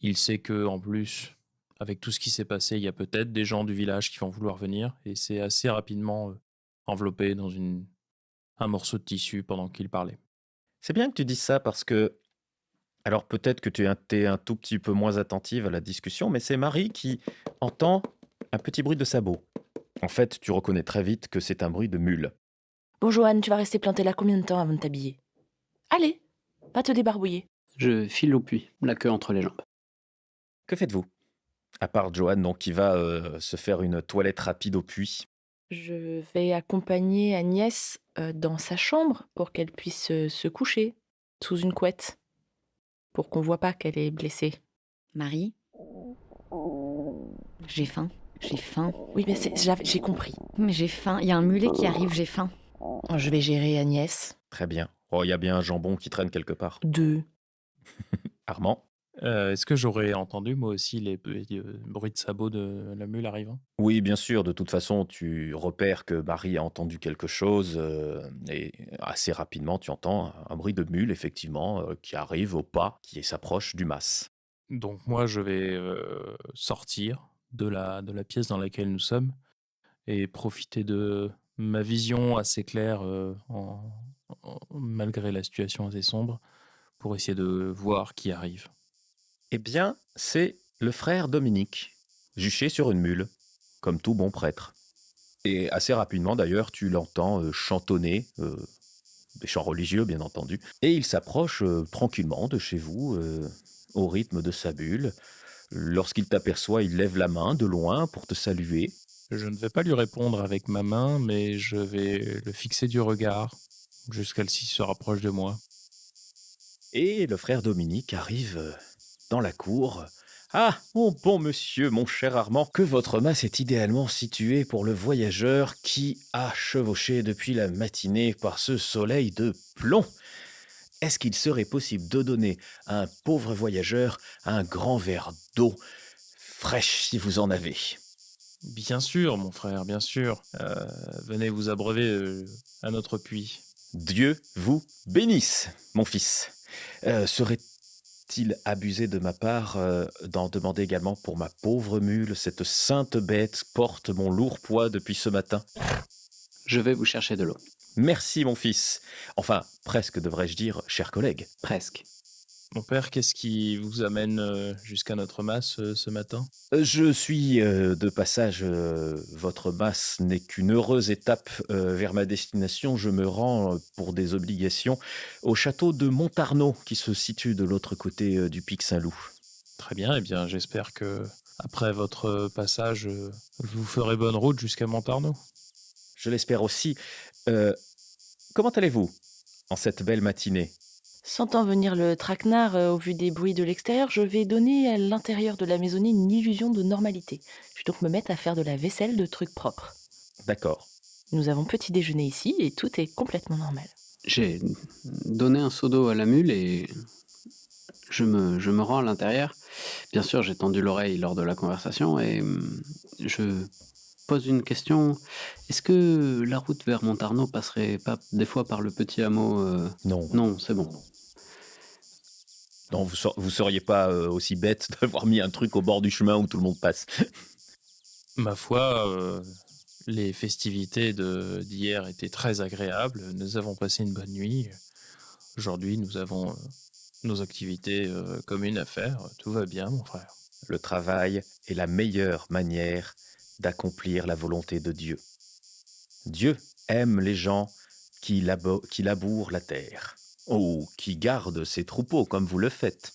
Il sait que en plus, avec tout ce qui s'est passé, il y a peut-être des gens du village qui vont vouloir venir, et c'est assez rapidement enveloppé dans un morceau de tissu pendant qu'il parlait. C'est bien que tu dises ça parce que, alors peut-être que tu es un tout petit peu moins attentive à la discussion, mais c'est Marie qui entend un petit bruit de sabot. En fait, tu reconnais très vite que c'est un bruit de mule. Bon, Johan, tu vas rester planté là combien de temps avant de t'habiller? Allez, va te débarbouiller. Je file au puits, la queue entre les jambes. Que faites-vous? À part Johan, donc, qui va se faire une toilette rapide au puits. Je vais accompagner Agnès dans sa chambre pour qu'elle puisse se coucher sous une couette, pour qu'on voit pas qu'elle est blessée. Marie, j'ai faim. J'ai faim. Oui, mais j'ai compris. Mais j'ai faim. Il y a un mulet qui arrive, j'ai faim. Je vais gérer Agnès. Très bien. Oh, il y a bien un jambon qui traîne quelque part. 2. Armand? Est-ce que j'aurais entendu moi aussi les bruits de sabots de la mule arrivant? Oui, bien sûr. De toute façon, tu repères que Marie a entendu quelque chose et assez rapidement, tu entends un bruit de mule, effectivement, qui arrive au pas, qui s'approche du mas. Donc moi, je vais sortir de la pièce dans laquelle nous sommes et profiter de ma vision assez claire malgré la situation assez sombre pour essayer de voir qui arrive. Eh bien, c'est le frère Dominique, juché sur une mule, comme tout bon prêtre. Et assez rapidement d'ailleurs, tu l'entends chantonner, des chants religieux bien entendu, et il s'approche tranquillement de chez vous, au rythme de sa bulle. Lorsqu'il t'aperçoit, il lève la main de loin pour te saluer. Je ne vais pas lui répondre avec ma main, mais je vais le fixer du regard jusqu'à ce qu'il se rapproche de moi. Et le frère Dominique arrive dans la cour. Ah, mon bon monsieur, mon cher Armand, que votre masse est idéalement située pour le voyageur qui a chevauché depuis la matinée par ce soleil de plomb. Est-ce qu'il serait possible de donner à un pauvre voyageur un grand verre d'eau fraîche si vous en avez? Bien sûr, mon frère, bien sûr. Venez vous abreuver à notre puits. Dieu vous bénisse, mon fils. Serait-il abusé de ma part d'en demander également pour ma pauvre mule? Cette sainte bête porte mon lourd poids depuis ce matin. Je vais vous chercher de l'eau. Merci, mon fils. Enfin, presque devrais-je dire, cher collègue. Presque. Mon père, qu'est-ce qui vous amène jusqu'à notre masse ce matin? Je suis de passage. Votre masse n'est qu'une heureuse étape vers ma destination. Je me rends pour des obligations au château de Montarnot, qui se situe de l'autre côté du pic Saint-Loup. Très bien, eh bien j'espère que après votre passage, vous ferez bonne route jusqu'à Montarnot. Je l'espère aussi. Comment allez-vous en cette belle matinée? Sentant venir le traquenard au vu des bruits de l'extérieur, je vais donner à l'intérieur de la maisonnée une illusion de normalité. Je vais donc me mettre à faire de la vaisselle de trucs propres. D'accord. Nous avons petit déjeuner ici et tout est complètement normal. J'ai donné un seau d'eau à la mule et je me rends à l'intérieur. Bien sûr, j'ai tendu l'oreille lors de la conversation et je pose une question. Est-ce que la route vers Montarnot passerait pas des fois par le petit hameau Non. Non, c'est bon. Non, vous seriez pas aussi bête d'avoir mis un truc au bord du chemin où tout le monde passe. Ma foi, les festivités d'hier étaient très agréables. Nous avons passé une bonne nuit. Aujourd'hui, nous avons nos activités communes à faire. Tout va bien, mon frère. Le travail est la meilleure manière d'accomplir la volonté de Dieu. Dieu aime les gens qui labourent la terre, ou qui gardent ses troupeaux comme vous le faites.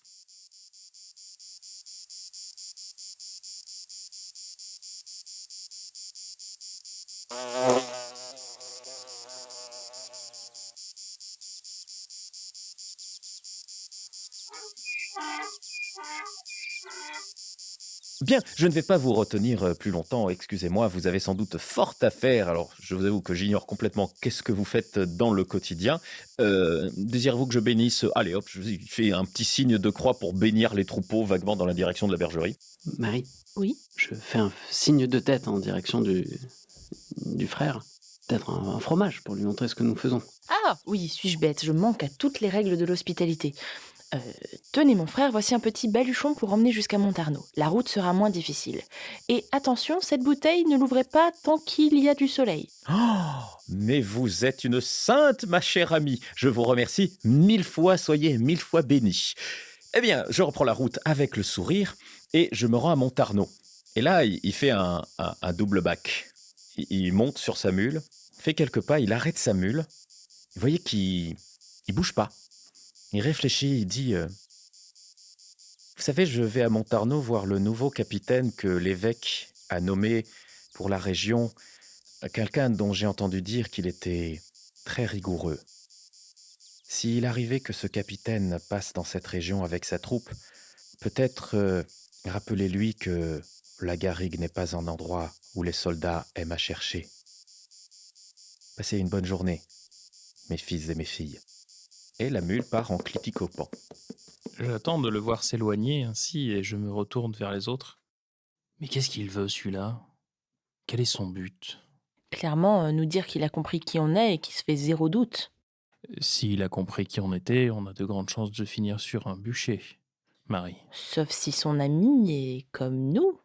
Bien, je ne vais pas vous retenir plus longtemps, excusez-moi, vous avez sans doute fort à faire, alors je vous avoue que j'ignore complètement qu'est-ce que vous faites dans le quotidien. Désirez-vous que je bénisse? Allez hop, je vous fais un petit signe de croix pour bénir les troupeaux vaguement dans la direction de la bergerie. Marie, Oui. je fais un signe de tête en direction du frère. Peut-être un fromage pour lui montrer ce que nous faisons. Ah oui, suis-je bête, je manque à toutes les règles de l'hospitalité. Tenez mon frère, voici un petit baluchon pour emmener jusqu'à Montarnot. La route sera moins difficile. Et attention, cette bouteille, ne l'ouvrez pas tant qu'il y a du soleil. Oh, mais vous êtes une sainte, ma chère amie. Je vous remercie 1000 fois, soyez 1000 fois bénis. Eh bien, je reprends la route avec le sourire et je me rends à Montarnot. Et là, il fait un double bac. Il monte sur sa mule, fait quelques pas, il arrête sa mule. Vous voyez qu'il bouge pas. Il réfléchit, il dit vous savez, je vais à Montarnot voir le nouveau capitaine que l'évêque a nommé pour la région, quelqu'un dont j'ai entendu dire qu'il était très rigoureux. S'il arrivait que ce capitaine passe dans cette région avec sa troupe, peut-être rappelez-lui que la garrigue n'est pas un endroit où les soldats aiment à chercher. Passez une bonne journée, mes fils et mes filles. Et la mule part en cliquicopant. J'attends de le voir s'éloigner ainsi et je me retourne vers les autres. Mais qu'est-ce qu'il veut, celui-là? Quel est son but? Clairement, nous dire qu'il a compris qui on est et qu'il se fait zéro doute. S'il a compris qui on était, on a de grandes chances de finir sur un bûcher. Marie. Sauf si son ami est comme nous.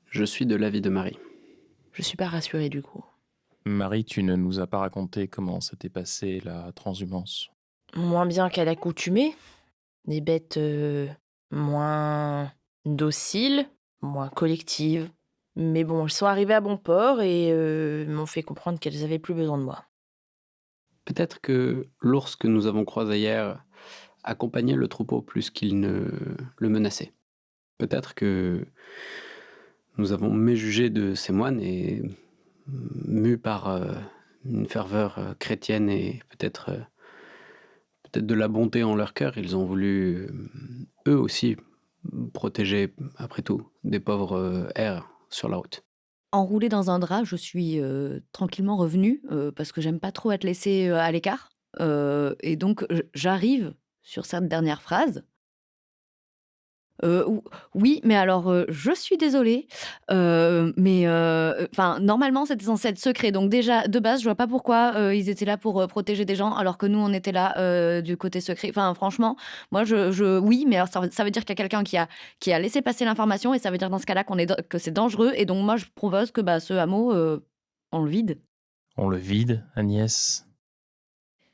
Je suis de l'avis de Marie. Je suis pas rassurée du coup. Marie, tu ne nous as pas raconté comment s'était passée la transhumance. Moins bien qu'à l'accoutumée, des bêtes moins dociles, moins collectives. Mais bon, elles sont arrivées à bon port et m'ont fait comprendre qu'elles avaient plus besoin de moi. Peut-être que l'ours que nous avons croisé hier accompagnait le troupeau plus qu'il ne le menaçait. Peut-être que nous avons méjugé de ces moines et, mus par une ferveur chrétienne et peut-être de la bonté en leur cœur, ils ont voulu eux aussi protéger, après tout, des pauvres airs sur la route. Enroulée dans un drap, je suis tranquillement revenue parce que j'aime pas trop être laissée à l'écart. Et donc, j'arrive sur cette dernière phrase. Ou oui, mais alors, je suis désolée, mais enfin, normalement, c'était censé être secret. Donc déjà, de base, je vois pas pourquoi, ils étaient là pour, protéger des gens, alors que nous, on était là, du côté secret. Enfin, franchement, moi, je oui, mais alors ça veut dire qu'il y a quelqu'un qui a laissé passer l'information et ça veut dire dans ce cas-là que c'est dangereux et donc moi, je propose que, bah, ce hameau, on le vide. On le vide, Agnès.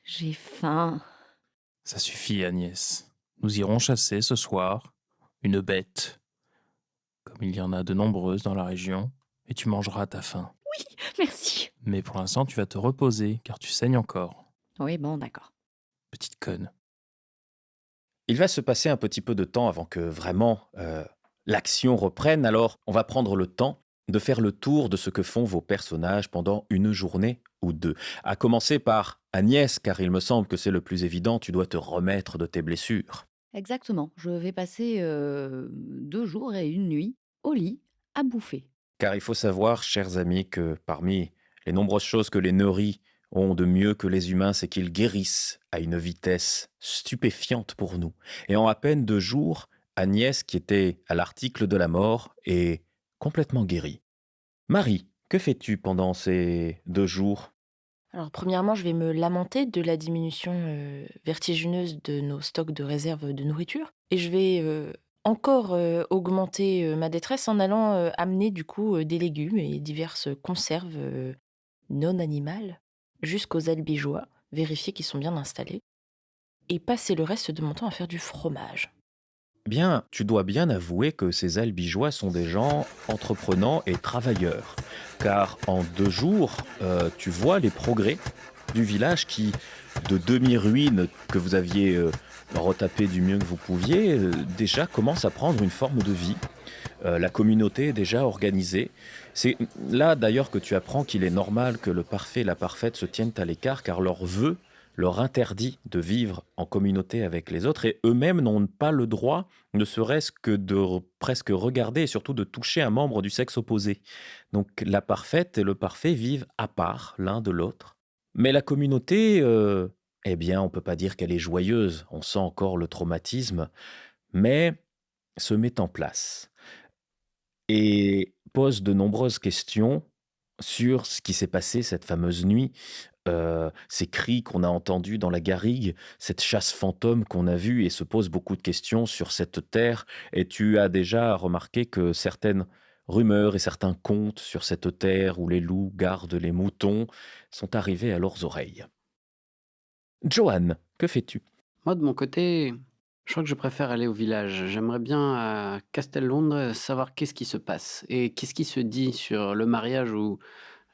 J'ai faim. Ça suffit, Agnès. Nous irons chasser ce soir une bête, comme il y en a de nombreuses dans la région, et tu mangeras à ta faim. Merci. Mais pour l'instant, tu vas te reposer, car tu saignes encore, Oui, bon, d'accord. petite conne. Il va se passer un petit peu de temps avant que vraiment l'action reprenne, alors on va prendre le temps de faire le tour de ce que font vos personnages pendant une journée ou deux. À commencer par Agnès, car il me semble que c'est le plus évident, tu dois te remettre de tes blessures. Exactement. Je vais passer, 2 jours et une nuit au lit à bouffer. Car il faut savoir, chers amis, que parmi les nombreuses choses que les Neuris ont de mieux que les humains, c'est qu'ils guérissent à une vitesse stupéfiante pour nous. Et en à peine 2 jours, Agnès, qui était à l'article de la mort, est complètement guérie. Marie, que fais-tu pendant ces 2 jours? Alors premièrement, je vais me lamenter de la diminution vertigineuse de nos stocks de réserve de nourriture. Et je vais encore augmenter ma détresse en allant amener du coup des légumes et diverses conserves non animales jusqu'aux albigeois, vérifier qu'ils sont bien installés, et passer le reste de mon temps à faire du fromage. Bien, tu dois bien avouer que ces albigeois sont des gens entreprenants et travailleurs. Car en 2 jours, tu vois les progrès du village qui, de demi-ruine que vous aviez retapé du mieux que vous pouviez, déjà commence à prendre une forme de vie. La communauté est déjà organisée. C'est là d'ailleurs que tu apprends qu'il est normal que le parfait et la parfaite se tiennent à l'écart car leur vœu leur interdit de vivre en communauté avec les autres et eux-mêmes n'ont pas le droit, ne serait-ce que de presque regarder et surtout de toucher un membre du sexe opposé. Donc la parfaite et le parfait vivent à part l'un de l'autre. Mais la communauté, eh bien, on peut pas dire qu'elle est joyeuse, on sent encore le traumatisme, mais se met en place et pose de nombreuses questions sur ce qui s'est passé cette fameuse nuit, ces cris qu'on a entendus dans la garrigue, cette chasse fantôme qu'on a vue et se pose beaucoup de questions sur cette terre et tu as déjà remarqué que certaines rumeurs et certains contes sur cette terre où les loups gardent les moutons sont arrivés à leurs oreilles. Johan, que fais-tu? Moi, de mon côté, je crois que je préfère aller au village. J'aimerais bien à Castel-Londres savoir qu'est-ce qui se passe et qu'est-ce qui se dit sur le mariage où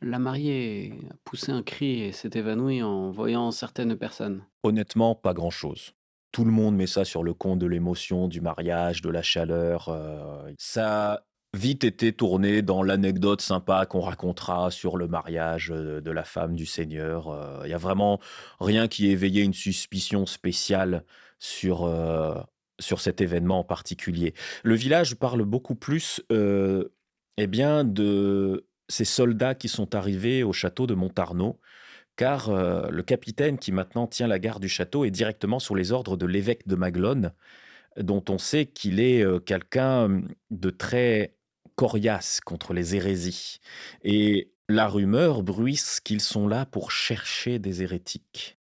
la mariée a poussé un cri et s'est évanouie en voyant certaines personnes. Honnêtement, pas grand-chose. Tout le monde met ça sur le compte de l'émotion, du mariage, de la chaleur. Ça a vite été tourné dans l'anecdote sympa qu'on racontera sur le mariage de la femme du Seigneur. Il y a vraiment rien qui éveillait une suspicion spéciale sur, sur cet événement en particulier. Le village parle beaucoup plus eh bien, de ces soldats qui sont arrivés au château de Montarnot car le capitaine qui maintenant tient la garde du château est directement sous les ordres de l'évêque de Maglone, dont on sait qu'il est quelqu'un de très coriace contre les hérésies. Et la rumeur bruisse qu'ils sont là pour chercher des hérétiques.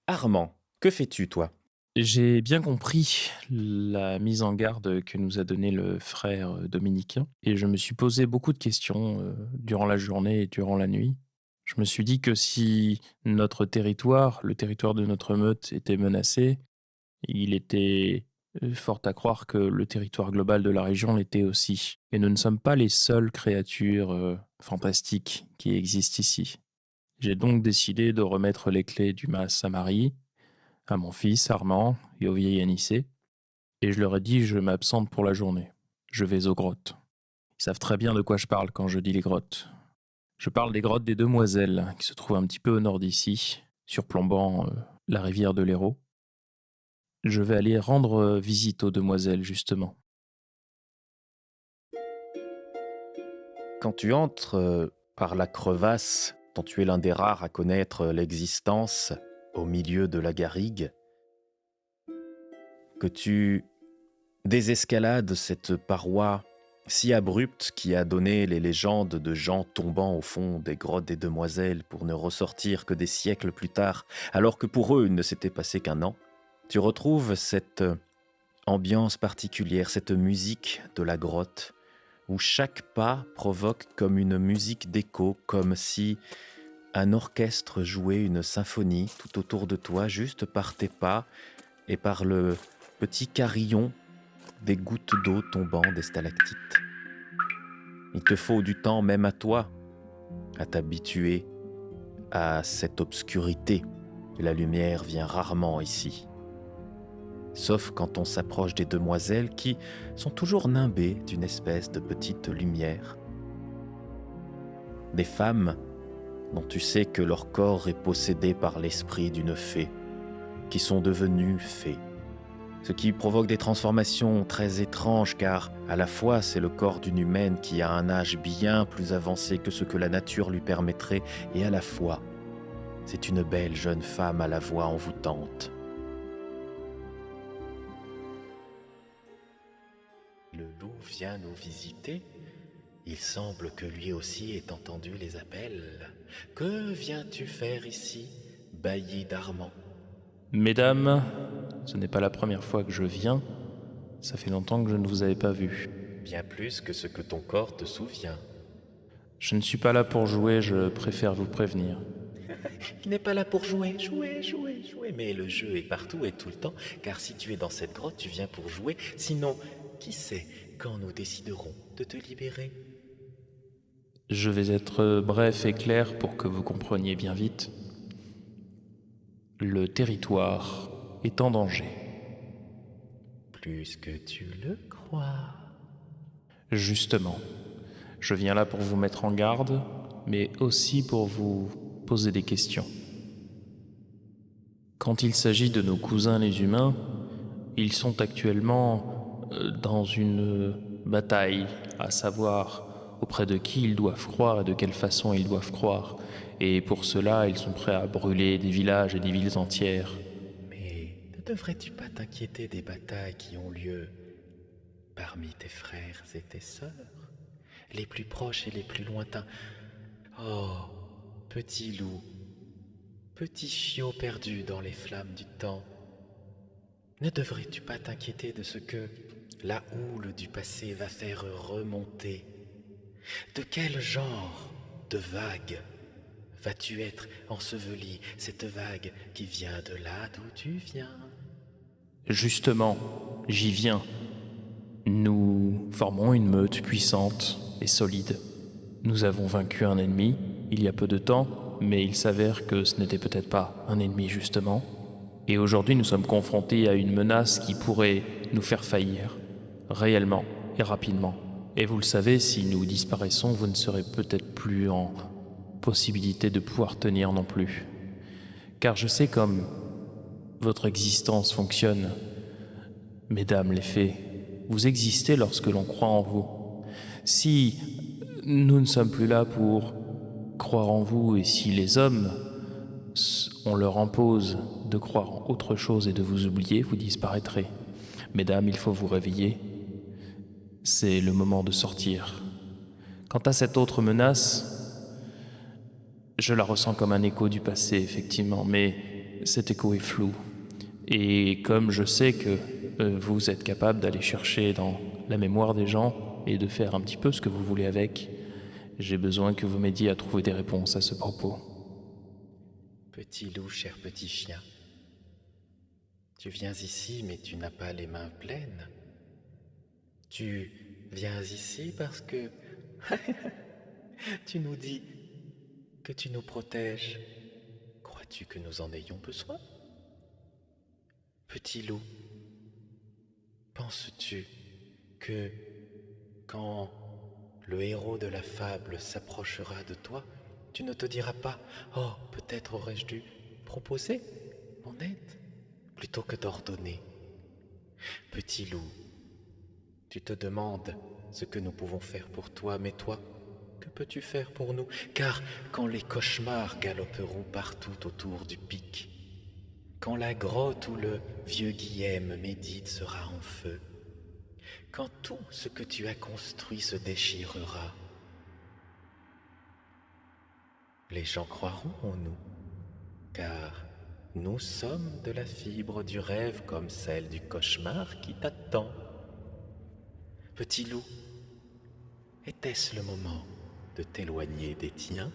Armand, que fais-tu, toi? J'ai bien compris la mise en garde que nous a donnée le frère dominicain et je me suis posé beaucoup de questions durant la journée et durant la nuit. Je me suis dit que si notre territoire, le territoire de notre meute était menacé, il était fort à croire que le territoire global de la région l'était aussi. Et nous ne sommes pas les seules créatures fantastiques qui existent ici. J'ai donc décidé de remettre les clés du mas à Marie, à mon fils Armand et au vieil Anissé, et je leur ai dit je m'absente pour la journée. Je vais aux grottes. Ils savent très bien de quoi je parle quand je dis les grottes. Je parle des grottes des Demoiselles, qui se trouvent un petit peu au nord d'ici, surplombant la rivière de l'Hérault. Je vais aller rendre visite aux Demoiselles, justement. Quand tu entres par la crevasse, dont tu es l'un des rares à connaître l'existence au milieu de la garrigue, que tu désescalades cette paroi si abrupte qui a donné les légendes de gens tombant au fond des grottes des Demoiselles pour ne ressortir que des siècles plus tard, alors que pour eux il ne s'était passé qu'un an, tu retrouves cette ambiance particulière, cette musique de la grotte, où chaque pas provoque comme une musique d'écho, comme si un orchestre jouait une symphonie tout autour de toi, juste par tes pas et par le petit carillon des gouttes d'eau tombant des stalactites. Il te faut du temps, même à toi, à t'habituer à cette obscurité. La lumière vient rarement ici. Sauf quand on s'approche des demoiselles qui sont toujours nimbées d'une espèce de petite lumière. Des femmes dont tu sais que leur corps est possédé par l'esprit d'une fée, qui sont devenues fées. Ce qui provoque des transformations très étranges car à la fois c'est le corps d'une humaine qui a un âge bien plus avancé que ce que la nature lui permettrait et à la fois c'est une belle jeune femme à la voix envoûtante. Le loup vient nous visiter. Il semble que lui aussi ait entendu les appels. Que viens-tu faire ici, bailli d'Armand ? Mesdames, ce n'est pas la première fois que je viens. Ça fait longtemps que je ne vous avais pas vu. Bien plus que ce que ton corps te souvient. Je ne suis pas là pour jouer, je préfère vous prévenir. Il n'est pas là pour jouer, mais le jeu est partout et tout le temps, car si tu es dans cette grotte, tu viens pour jouer, sinon, qui sait quand nous déciderons de te libérer ? Je vais être bref et clair pour que vous compreniez bien vite. Le territoire est en danger. Plus que tu le crois. Justement, je viens là pour vous mettre en garde, mais aussi pour vous poser des questions. Quand il s'agit de nos cousins les humains, ils sont actuellement dans une bataille, à savoir auprès de qui ils doivent croire et de quelle façon ils doivent croire. Et pour cela, ils sont prêts à brûler des villages et des villes entières. Mais ne devrais-tu pas t'inquiéter des batailles qui ont lieu parmi tes frères et tes sœurs, les plus proches et les plus lointains ? Oh, petit loup, petit chiot perdu dans les flammes du temps, ne devrais-tu pas t'inquiéter de ce que la houle du passé va faire remonter ? De quel genre de vague vas-tu être enseveli, cette vague qui vient de là d'où tu viens ? Justement, j'y viens. Nous formons une meute puissante et solide. Nous avons vaincu un ennemi il y a peu de temps, mais il s'avère que ce n'était peut-être pas un ennemi justement. Et aujourd'hui, nous sommes confrontés à une menace qui pourrait nous faire faillir, réellement et rapidement. Et vous le savez, si nous disparaissons, vous ne serez peut-être plus en possibilité de pouvoir tenir non plus. Car je sais comme votre existence fonctionne. Mesdames les fées, vous existez lorsque l'on croit en vous. Si nous ne sommes plus là pour croire en vous et si les hommes, on leur impose de croire en autre chose et de vous oublier, vous disparaîtrez. Mesdames, il faut vous réveiller. C'est le moment de sortir. Quant à cette autre menace, je la ressens comme un écho du passé, effectivement, mais cet écho est flou. Et comme je sais que vous êtes capable d'aller chercher dans la mémoire des gens et de faire un petit peu ce que vous voulez avec, j'ai besoin que vous m'aidiez à trouver des réponses à ce propos. Petit loup, cher petit chien, tu viens ici mais tu n'as pas les mains pleines. Tu viens ici parce que tu nous dis que tu nous protèges. Crois-tu que nous en ayons besoin? Petit loup, penses-tu que quand le héros de la fable s'approchera de toi, tu ne te diras pas « Oh, peut-être aurais-je dû proposer mon aide plutôt que d'ordonner ». Petit loup, tu te demandes ce que nous pouvons faire pour toi, mais toi, que peux-tu faire pour nous? Car quand les cauchemars galoperont partout autour du pic, quand la grotte où le vieux Guillaume médite sera en feu, quand tout ce que tu as construit se déchirera, les gens croiront en nous, car nous sommes de la fibre du rêve comme celle du cauchemar qui t'attend. Petit loup, était-ce le moment de t'éloigner des tiens?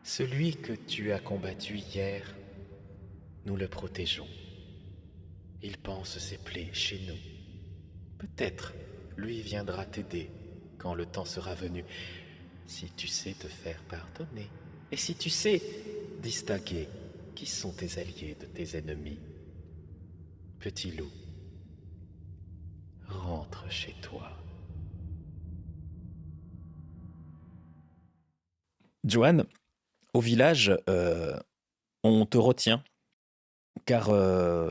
Celui que tu as combattu hier, nous le protégeons. Il pense ses plaies chez nous. Peut-être lui viendra t'aider quand le temps sera venu, si tu sais te faire pardonner. Et si tu sais distinguer qui sont tes alliés de tes ennemis. Petit loup, rentre chez toi. Joanne, au village, on te retient, car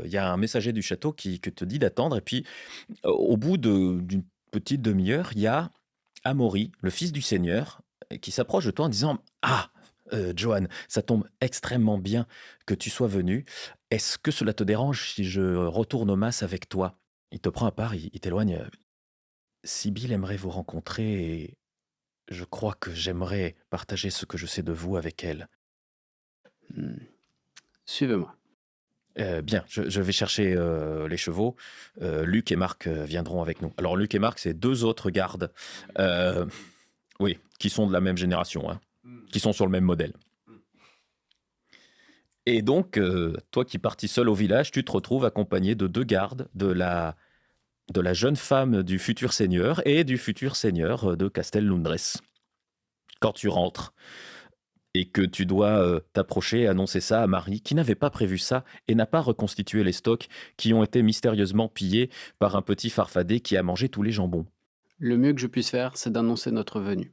il y a un messager du château que te dit d'attendre, et puis au bout d'une petite demi-heure, il y a Amaury, le fils du seigneur, qui s'approche de toi en disant « Ah, Joanne, ça tombe extrêmement bien que tu sois venu. Est-ce que cela te dérange si je retourne aux masses avec toi ?» Il te prend à part, il t'éloigne. Sibylle aimerait vous rencontrer et je crois que j'aimerais partager ce que je sais de vous avec elle. Suivez-moi. Bien, je vais chercher les chevaux. Luc et Marc viendront avec nous. Alors, Luc et Marc, c'est 2 autres gardes, oui, qui sont de la même génération, hein, qui sont sur le même modèle. Et donc, toi qui partis seul au village, tu te retrouves accompagné de 2 gardes, de la jeune femme du futur seigneur et du futur seigneur de Castel-Lundres. Quand tu rentres et que tu dois t'approcher et annoncer ça à Marie, qui n'avait pas prévu ça et n'a pas reconstitué les stocks qui ont été mystérieusement pillés par un petit farfadet qui a mangé tous les jambons. Le mieux que je puisse faire, c'est d'annoncer notre venue.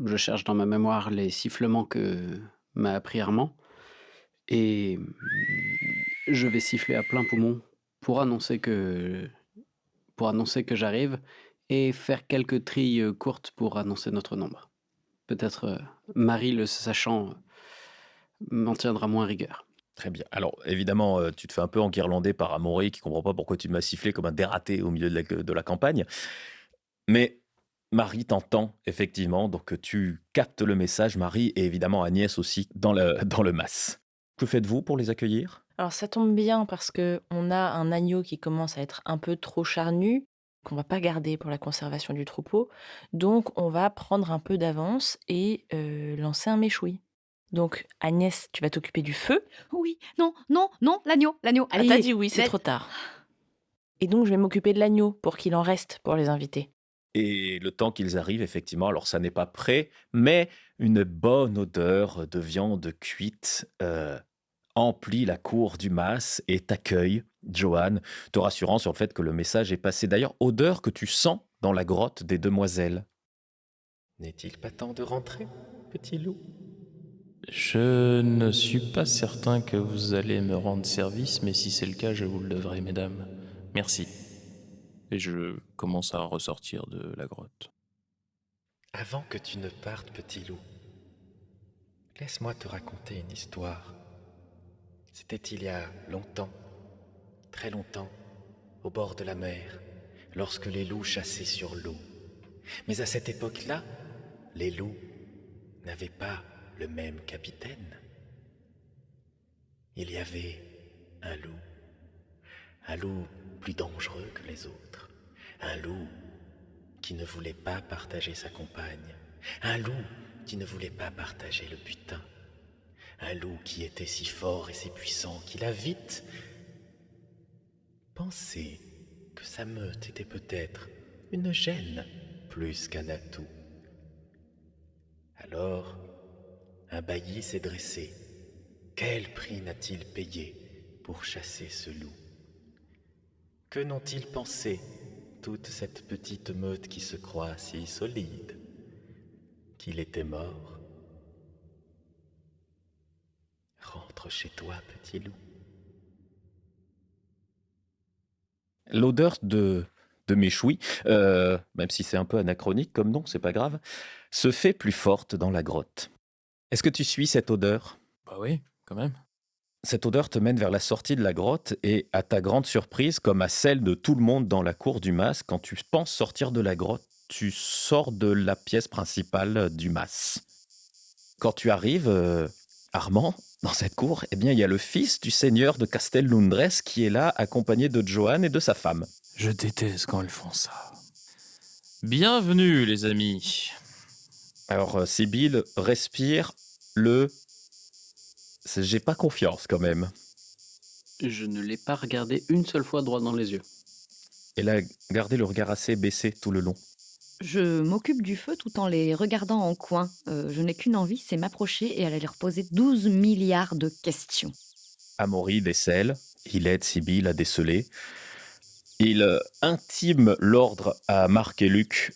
Je cherche dans ma mémoire les sifflements que m'a appris Armand et je vais siffler à plein poumon pour annoncer que j'arrive et faire quelques trilles courtes pour annoncer notre nombre. Peut-être Marie, le sachant, m'en tiendra moins rigueur. Très bien. Alors, évidemment, tu te fais un peu enguirlander par Amaury qui comprend pas pourquoi tu m'as sifflé comme un dératé au milieu de la campagne. Mais Marie t'entend, effectivement, donc tu captes le message, Marie, et évidemment Agnès aussi, dans le mas. Que faites-vous pour les accueillir? Alors ça tombe bien parce que on a un agneau qui commence à être un peu trop charnu, qu'on va pas garder pour la conservation du troupeau. Donc on va prendre un peu d'avance et lancer un méchoui. Donc Agnès, tu vas t'occuper du feu. Oui, non, non, non, l'agneau, l'agneau. Ah, t'as dit oui, c'est trop tard. Et donc je vais m'occuper de l'agneau pour qu'il en reste pour les invités. Et le temps qu'ils arrivent, effectivement, alors ça n'est pas prêt, mais une bonne odeur de viande cuite emplit la cour du mas et t'accueille, Joanne, te rassurant sur le fait que le message est passé. D'ailleurs, odeur que tu sens dans la grotte des demoiselles. N'est-il pas temps de rentrer, petit loup? Je ne suis pas certain que vous allez me rendre service, mais si c'est le cas, je vous le devrai, mesdames. Merci. Et je commence à ressortir de la grotte. Avant que tu ne partes, petit loup, laisse-moi te raconter une histoire. C'était il y a longtemps, très longtemps, au bord de la mer, lorsque les loups chassaient sur l'eau. Mais à cette époque-là, les loups n'avaient pas le même capitaine. Il y avait Un loup. Un loup plus dangereux que les autres. Un loup qui ne voulait pas partager sa compagne. Un loup qui ne voulait pas partager le butin. Un loup qui était si fort et si puissant qu'il a vite pensé que sa meute était peut-être une gêne plus qu'un atout. Alors, un bailli s'est dressé. Quel prix n'a-t-il payé pour chasser ce loup? Que n'ont-ils pensé, toute cette petite meute qui se croit si solide? Qu'il était mort. Rentre chez toi, petit loup. L'odeur de méchoui, même si c'est un peu anachronique comme nom, c'est pas grave, se fait plus forte dans la grotte. Est-ce que tu suis cette odeur? Bah oui, quand même. Cette odeur te mène vers la sortie de la grotte et, à ta grande surprise, comme à celle de tout le monde dans la cour du mas, quand tu penses sortir de la grotte, tu sors de la pièce principale du mas. Quand tu arrives, Armand, dans cette cour, eh bien, il y a le fils du seigneur de Castel Lundres qui est là, accompagné de Johan et de sa femme. Je déteste quand elles font ça. Bienvenue, les amis. Alors, Sibylle respire j'ai pas confiance quand même. Je ne l'ai pas regardé une seule fois droit dans les yeux. Elle a gardé le regard assez baissé tout le long. Je m'occupe du feu tout en les regardant en coin. Je n'ai qu'une envie, c'est m'approcher et aller leur poser 12 milliards de questions. Amaury décèle, il aide Sibylle à déceler. Il intime l'ordre à Marc et Luc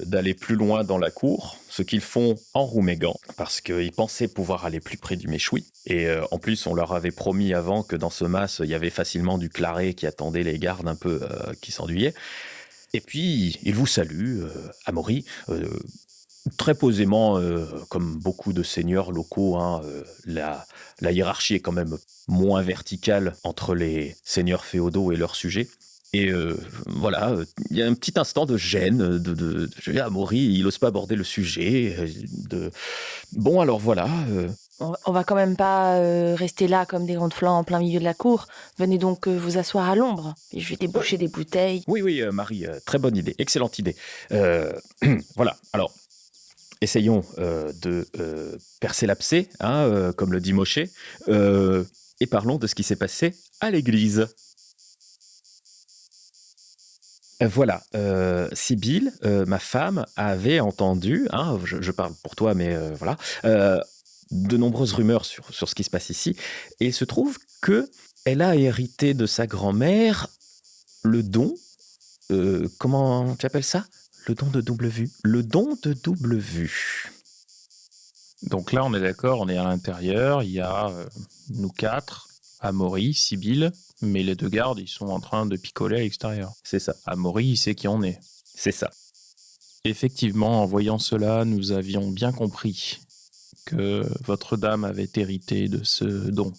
d'aller plus loin dans la cour, ce qu'ils font en rouméguant, parce qu'ils pensaient pouvoir aller plus près du méchoui. Et en plus, on leur avait promis avant que dans ce mas, il y avait facilement du claret qui attendait les gardes un peu qui s'ennuyaient. Et puis, il vous salue, Amaury, très posément, comme beaucoup de seigneurs locaux. La hiérarchie est quand même moins verticale entre les seigneurs féodaux et leurs sujets. Et voilà, il y a un petit instant de gêne, Amaury, il n'ose pas aborder le sujet. Bon, alors voilà. On va quand même pas rester là comme des grandes flancs en plein milieu de la cour. Venez donc vous asseoir à l'ombre. Et je vais déboucher des bouteilles. Oui, Marie, très bonne idée, excellente idée. Voilà, alors, essayons de percer l'abcès, comme le dit Moshe, et parlons de ce qui s'est passé à l'église. Voilà, Sibylle, ma femme, avait entendu, je parle pour toi, mais voilà, de nombreuses rumeurs sur ce qui se passe ici. Et il se trouve qu'elle a hérité de sa grand-mère le don, comment tu appelles ça? Le don de double vue. Le don de double vue. Donc là, on est d'accord, on est à l'intérieur, il y a nous quatre, Amaury, Sibylle, mais les deux gardes, ils sont en train de picoler à l'extérieur. C'est ça. Amaury, il sait qui on est. C'est ça. Effectivement, en voyant cela, nous avions bien compris que votre dame avait hérité de ce don.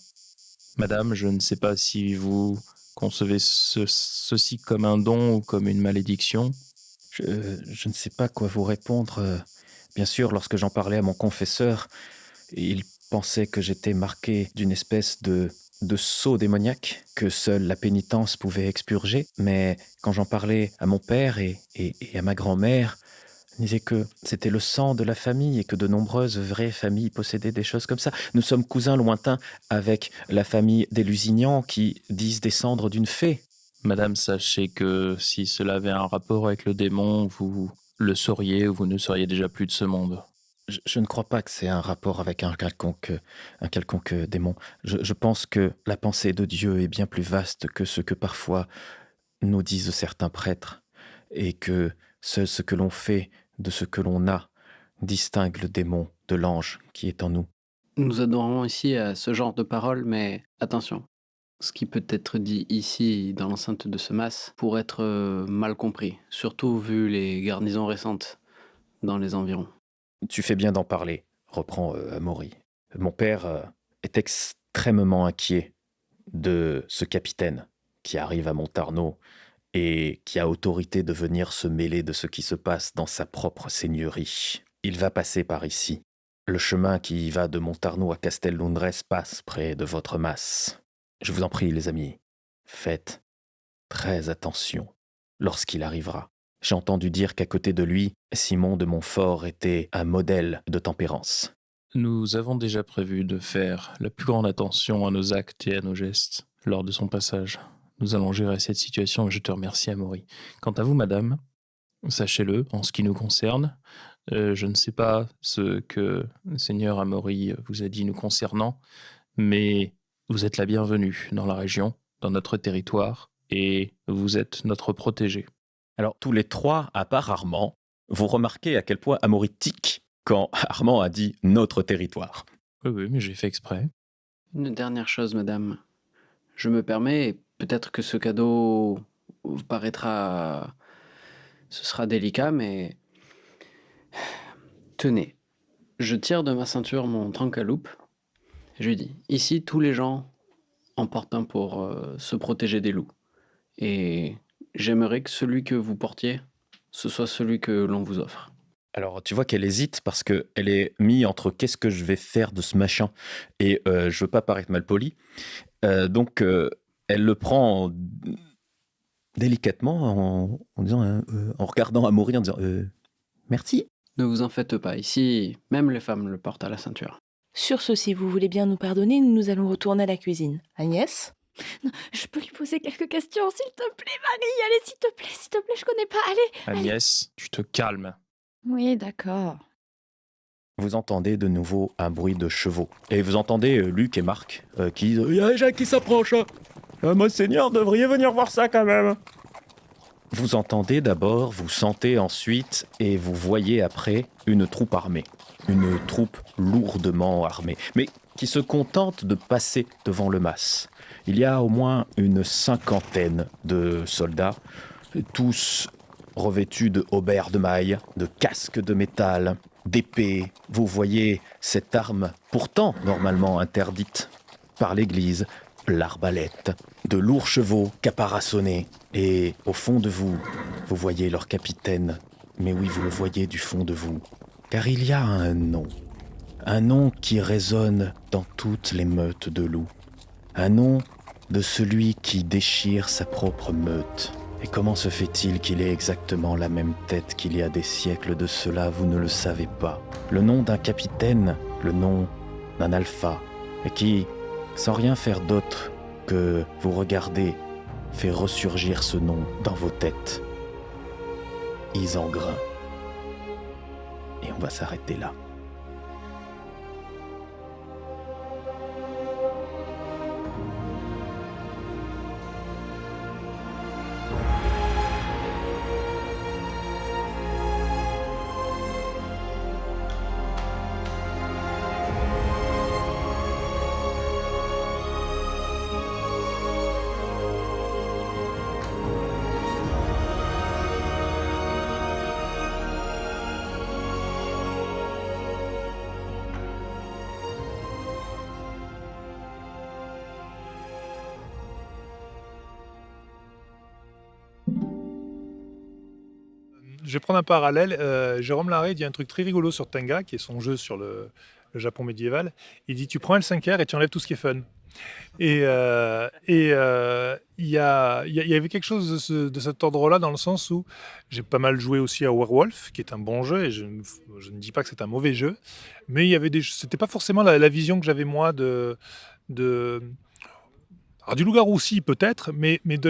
Madame, je ne sais pas si vous concevez ceci comme un don ou comme une malédiction. Je ne sais pas quoi vous répondre. Bien sûr, lorsque j'en parlais à mon confesseur, il pensait que j'étais marqué d'une espèce de sceau démoniaque que seule la pénitence pouvait expurger. Mais quand j'en parlais à mon père et à ma grand-mère, ils disaient que c'était le sang de la famille et que de nombreuses vraies familles possédaient des choses comme ça. Nous sommes cousins lointains avec la famille des Lusignan qui disent descendre d'une fée. Madame, sachez que si cela avait un rapport avec le démon, vous le sauriez ou vous ne seriez déjà plus de ce monde. Je ne crois pas que c'est un rapport avec un quelconque démon. Je pense que la pensée de Dieu est bien plus vaste que ce que parfois nous disent certains prêtres, et que ce que l'on fait de ce que l'on a distingue le démon de l'ange qui est en nous. Nous adorons ici à ce genre de paroles, mais attention. Ce qui peut être dit ici, dans l'enceinte de ce mas, pourrait être mal compris, surtout vu les garnisons récentes dans les environs. Tu fais bien d'en parler, reprend Amaury. Mon père est extrêmement inquiet de ce capitaine qui arrive à Montarno et qui a autorité de venir se mêler de ce qui se passe dans sa propre seigneurie. Il va passer par ici. Le chemin qui va de Montarno à Castel Lundres passe près de votre mas. Je vous en prie, les amis, faites très attention lorsqu'il arrivera. J'ai entendu dire qu'à côté de lui, Simon de Montfort était un modèle de tempérance. Nous avons déjà prévu de faire la plus grande attention à nos actes et à nos gestes lors de son passage. Nous allons gérer cette situation et je te remercie, Amaury. Quant à vous, madame, sachez-le, en ce qui nous concerne, je ne sais pas ce que le Seigneur Amaury vous a dit nous concernant, mais vous êtes la bienvenue dans la région, dans notre territoire, et vous êtes notre protégé. Alors, tous les trois, à part Armand, vous remarquez à quel point Amaury tique quand Armand a dit notre territoire. Oui, mais j'ai fait exprès. Une dernière chose, madame. Je me permets, peut-être que ce cadeau vous paraîtra... Ce sera délicat, mais... Tenez, je tire de ma ceinture mon trancaloupe. Je lui dis, ici, tous les gens en portent un pour se protéger des loups. Et j'aimerais que celui que vous portiez, ce soit celui que l'on vous offre. Alors, tu vois qu'elle hésite parce qu'elle est mise entre qu'est-ce que je vais faire de ce machin et je veux pas paraître mal poli. Donc, elle le prend délicatement en disant, en regardant Amaury en disant merci. Ne vous en faites pas, ici, même les femmes le portent à la ceinture. Sur ce, si vous voulez bien nous pardonner, nous allons retourner à la cuisine. Agnès? Je peux lui poser quelques questions, s'il te plaît, Marie. Allez, s'il te plaît, je connais pas. Allez. Agnès, tu te calmes. Oui, d'accord. Vous entendez de nouveau un bruit de chevaux. Et vous entendez Luc et Marc qui disent « Il y a un Jacques qui s'approche. Monseigneur, devriez venir voir ça quand même. » Vous entendez d'abord, vous sentez ensuite et vous voyez après une troupe armée. Une troupe lourdement armée, mais qui se contente de passer devant le mas. Il y a au moins une 50aine de soldats, tous revêtus de haubers de mailles, de casques de métal, d'épées. Vous voyez cette arme, pourtant normalement interdite par l'Église, l'arbalète, de lourds chevaux caparaçonnés. Et au fond de vous, vous voyez leur capitaine. Mais oui, vous le voyez du fond de vous. Car il y a un nom qui résonne dans toutes les meutes de loups. Un nom de celui qui déchire sa propre meute. Et comment se fait-il qu'il ait exactement la même tête qu'il y a des siècles de cela, vous ne le savez pas. Le nom d'un capitaine, le nom d'un alpha, et qui, sans rien faire d'autre que vous regarder, fait ressurgir ce nom dans vos têtes. Isengrin. Et on va s'arrêter là. Je vais prendre un parallèle. Jérôme Larrey dit un truc très rigolo sur Tenga, qui est son jeu sur le Japon médiéval. Il dit tu prends un L5R et tu enlèves tout ce qui est fun. Et il y avait quelque chose de cet ordre-là dans le sens où j'ai pas mal joué aussi à Werewolf, qui est un bon jeu, et je ne dis pas que c'est un mauvais jeu, mais il y avait c'était pas forcément la vision que j'avais moi alors, du loup-garou aussi peut-être, mais de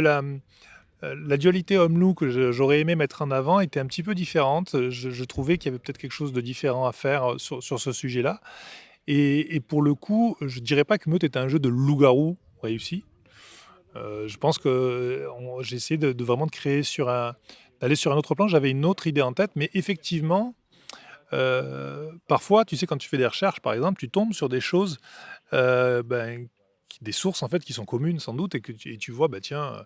la dualité homme-loup que j'aurais aimé mettre en avant était un petit peu différente. Je trouvais qu'il y avait peut-être quelque chose de différent à faire sur ce sujet-là. Et pour le coup, je dirais pas que Meute est un jeu de loup-garou réussi. Je pense que j'ai essayé de vraiment de créer d'aller sur un autre plan. J'avais une autre idée en tête, mais effectivement, parfois, tu sais, quand tu fais des recherches, par exemple, tu tombes sur des choses, des sources en fait qui sont communes sans doute, et tu vois, bah tiens,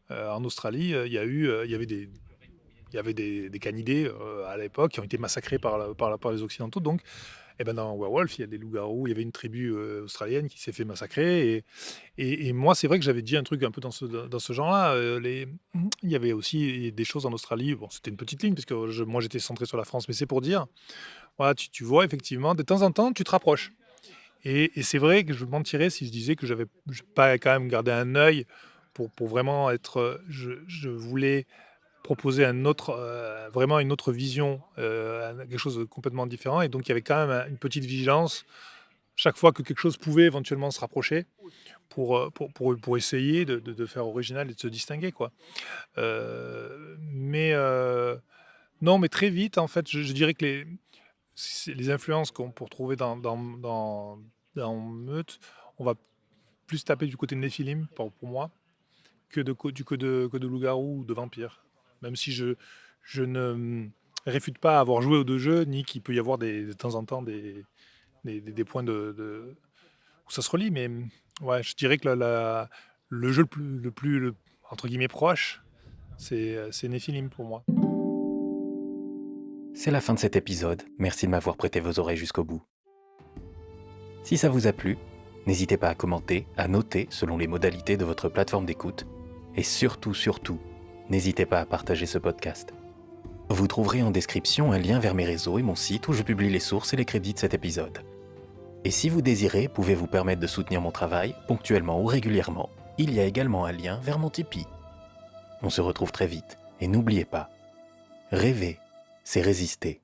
en Australie, il y avait des canidés à l'époque qui ont été massacrés par les Occidentaux. Donc, dans Werewolf, il y a des loups-garous, il y avait une tribu australienne qui s'est fait massacrer. Et moi, c'est vrai que j'avais dit un truc un peu dans ce genre-là. Il y avait aussi des choses en Australie. Bon, c'était une petite ligne, parce que moi, j'étais centré sur la France, mais c'est pour dire, voilà, tu vois, effectivement, de temps en temps, tu te rapproches. Et c'est vrai que je mentirais si je disais que j'avais pas quand même gardé un œil pour vraiment être. Je voulais proposer vraiment une autre vision, quelque chose de complètement différent. Et donc, il y avait quand même une petite vigilance chaque fois que quelque chose pouvait éventuellement se rapprocher pour essayer de faire original et de se distinguer, quoi. Mais non, mais très vite, en fait, je dirais que les influences qu'on peut retrouver dans Meute, on va plus taper du côté de Néphilim, pour moi, que de loup-garou ou de vampire. Même si je ne réfute pas avoir joué aux deux jeux, ni qu'il peut y avoir de temps en temps des points où ça se relie. Mais ouais, je dirais que le jeu entre guillemets, proche, c'est Néphilim pour moi. C'est la fin de cet épisode. Merci de m'avoir prêté vos oreilles jusqu'au bout. Si ça vous a plu, n'hésitez pas à commenter, à noter selon les modalités de votre plateforme d'écoute. Et surtout, n'hésitez pas à partager ce podcast. Vous trouverez en description un lien vers mes réseaux et mon site où je publie les sources et les crédits de cet épisode. Et si vous désirez, pouvez-vous permettre de soutenir mon travail, ponctuellement ou régulièrement, il y a également un lien vers mon Tipeee. On se retrouve très vite, et n'oubliez pas, rêver, c'est résister.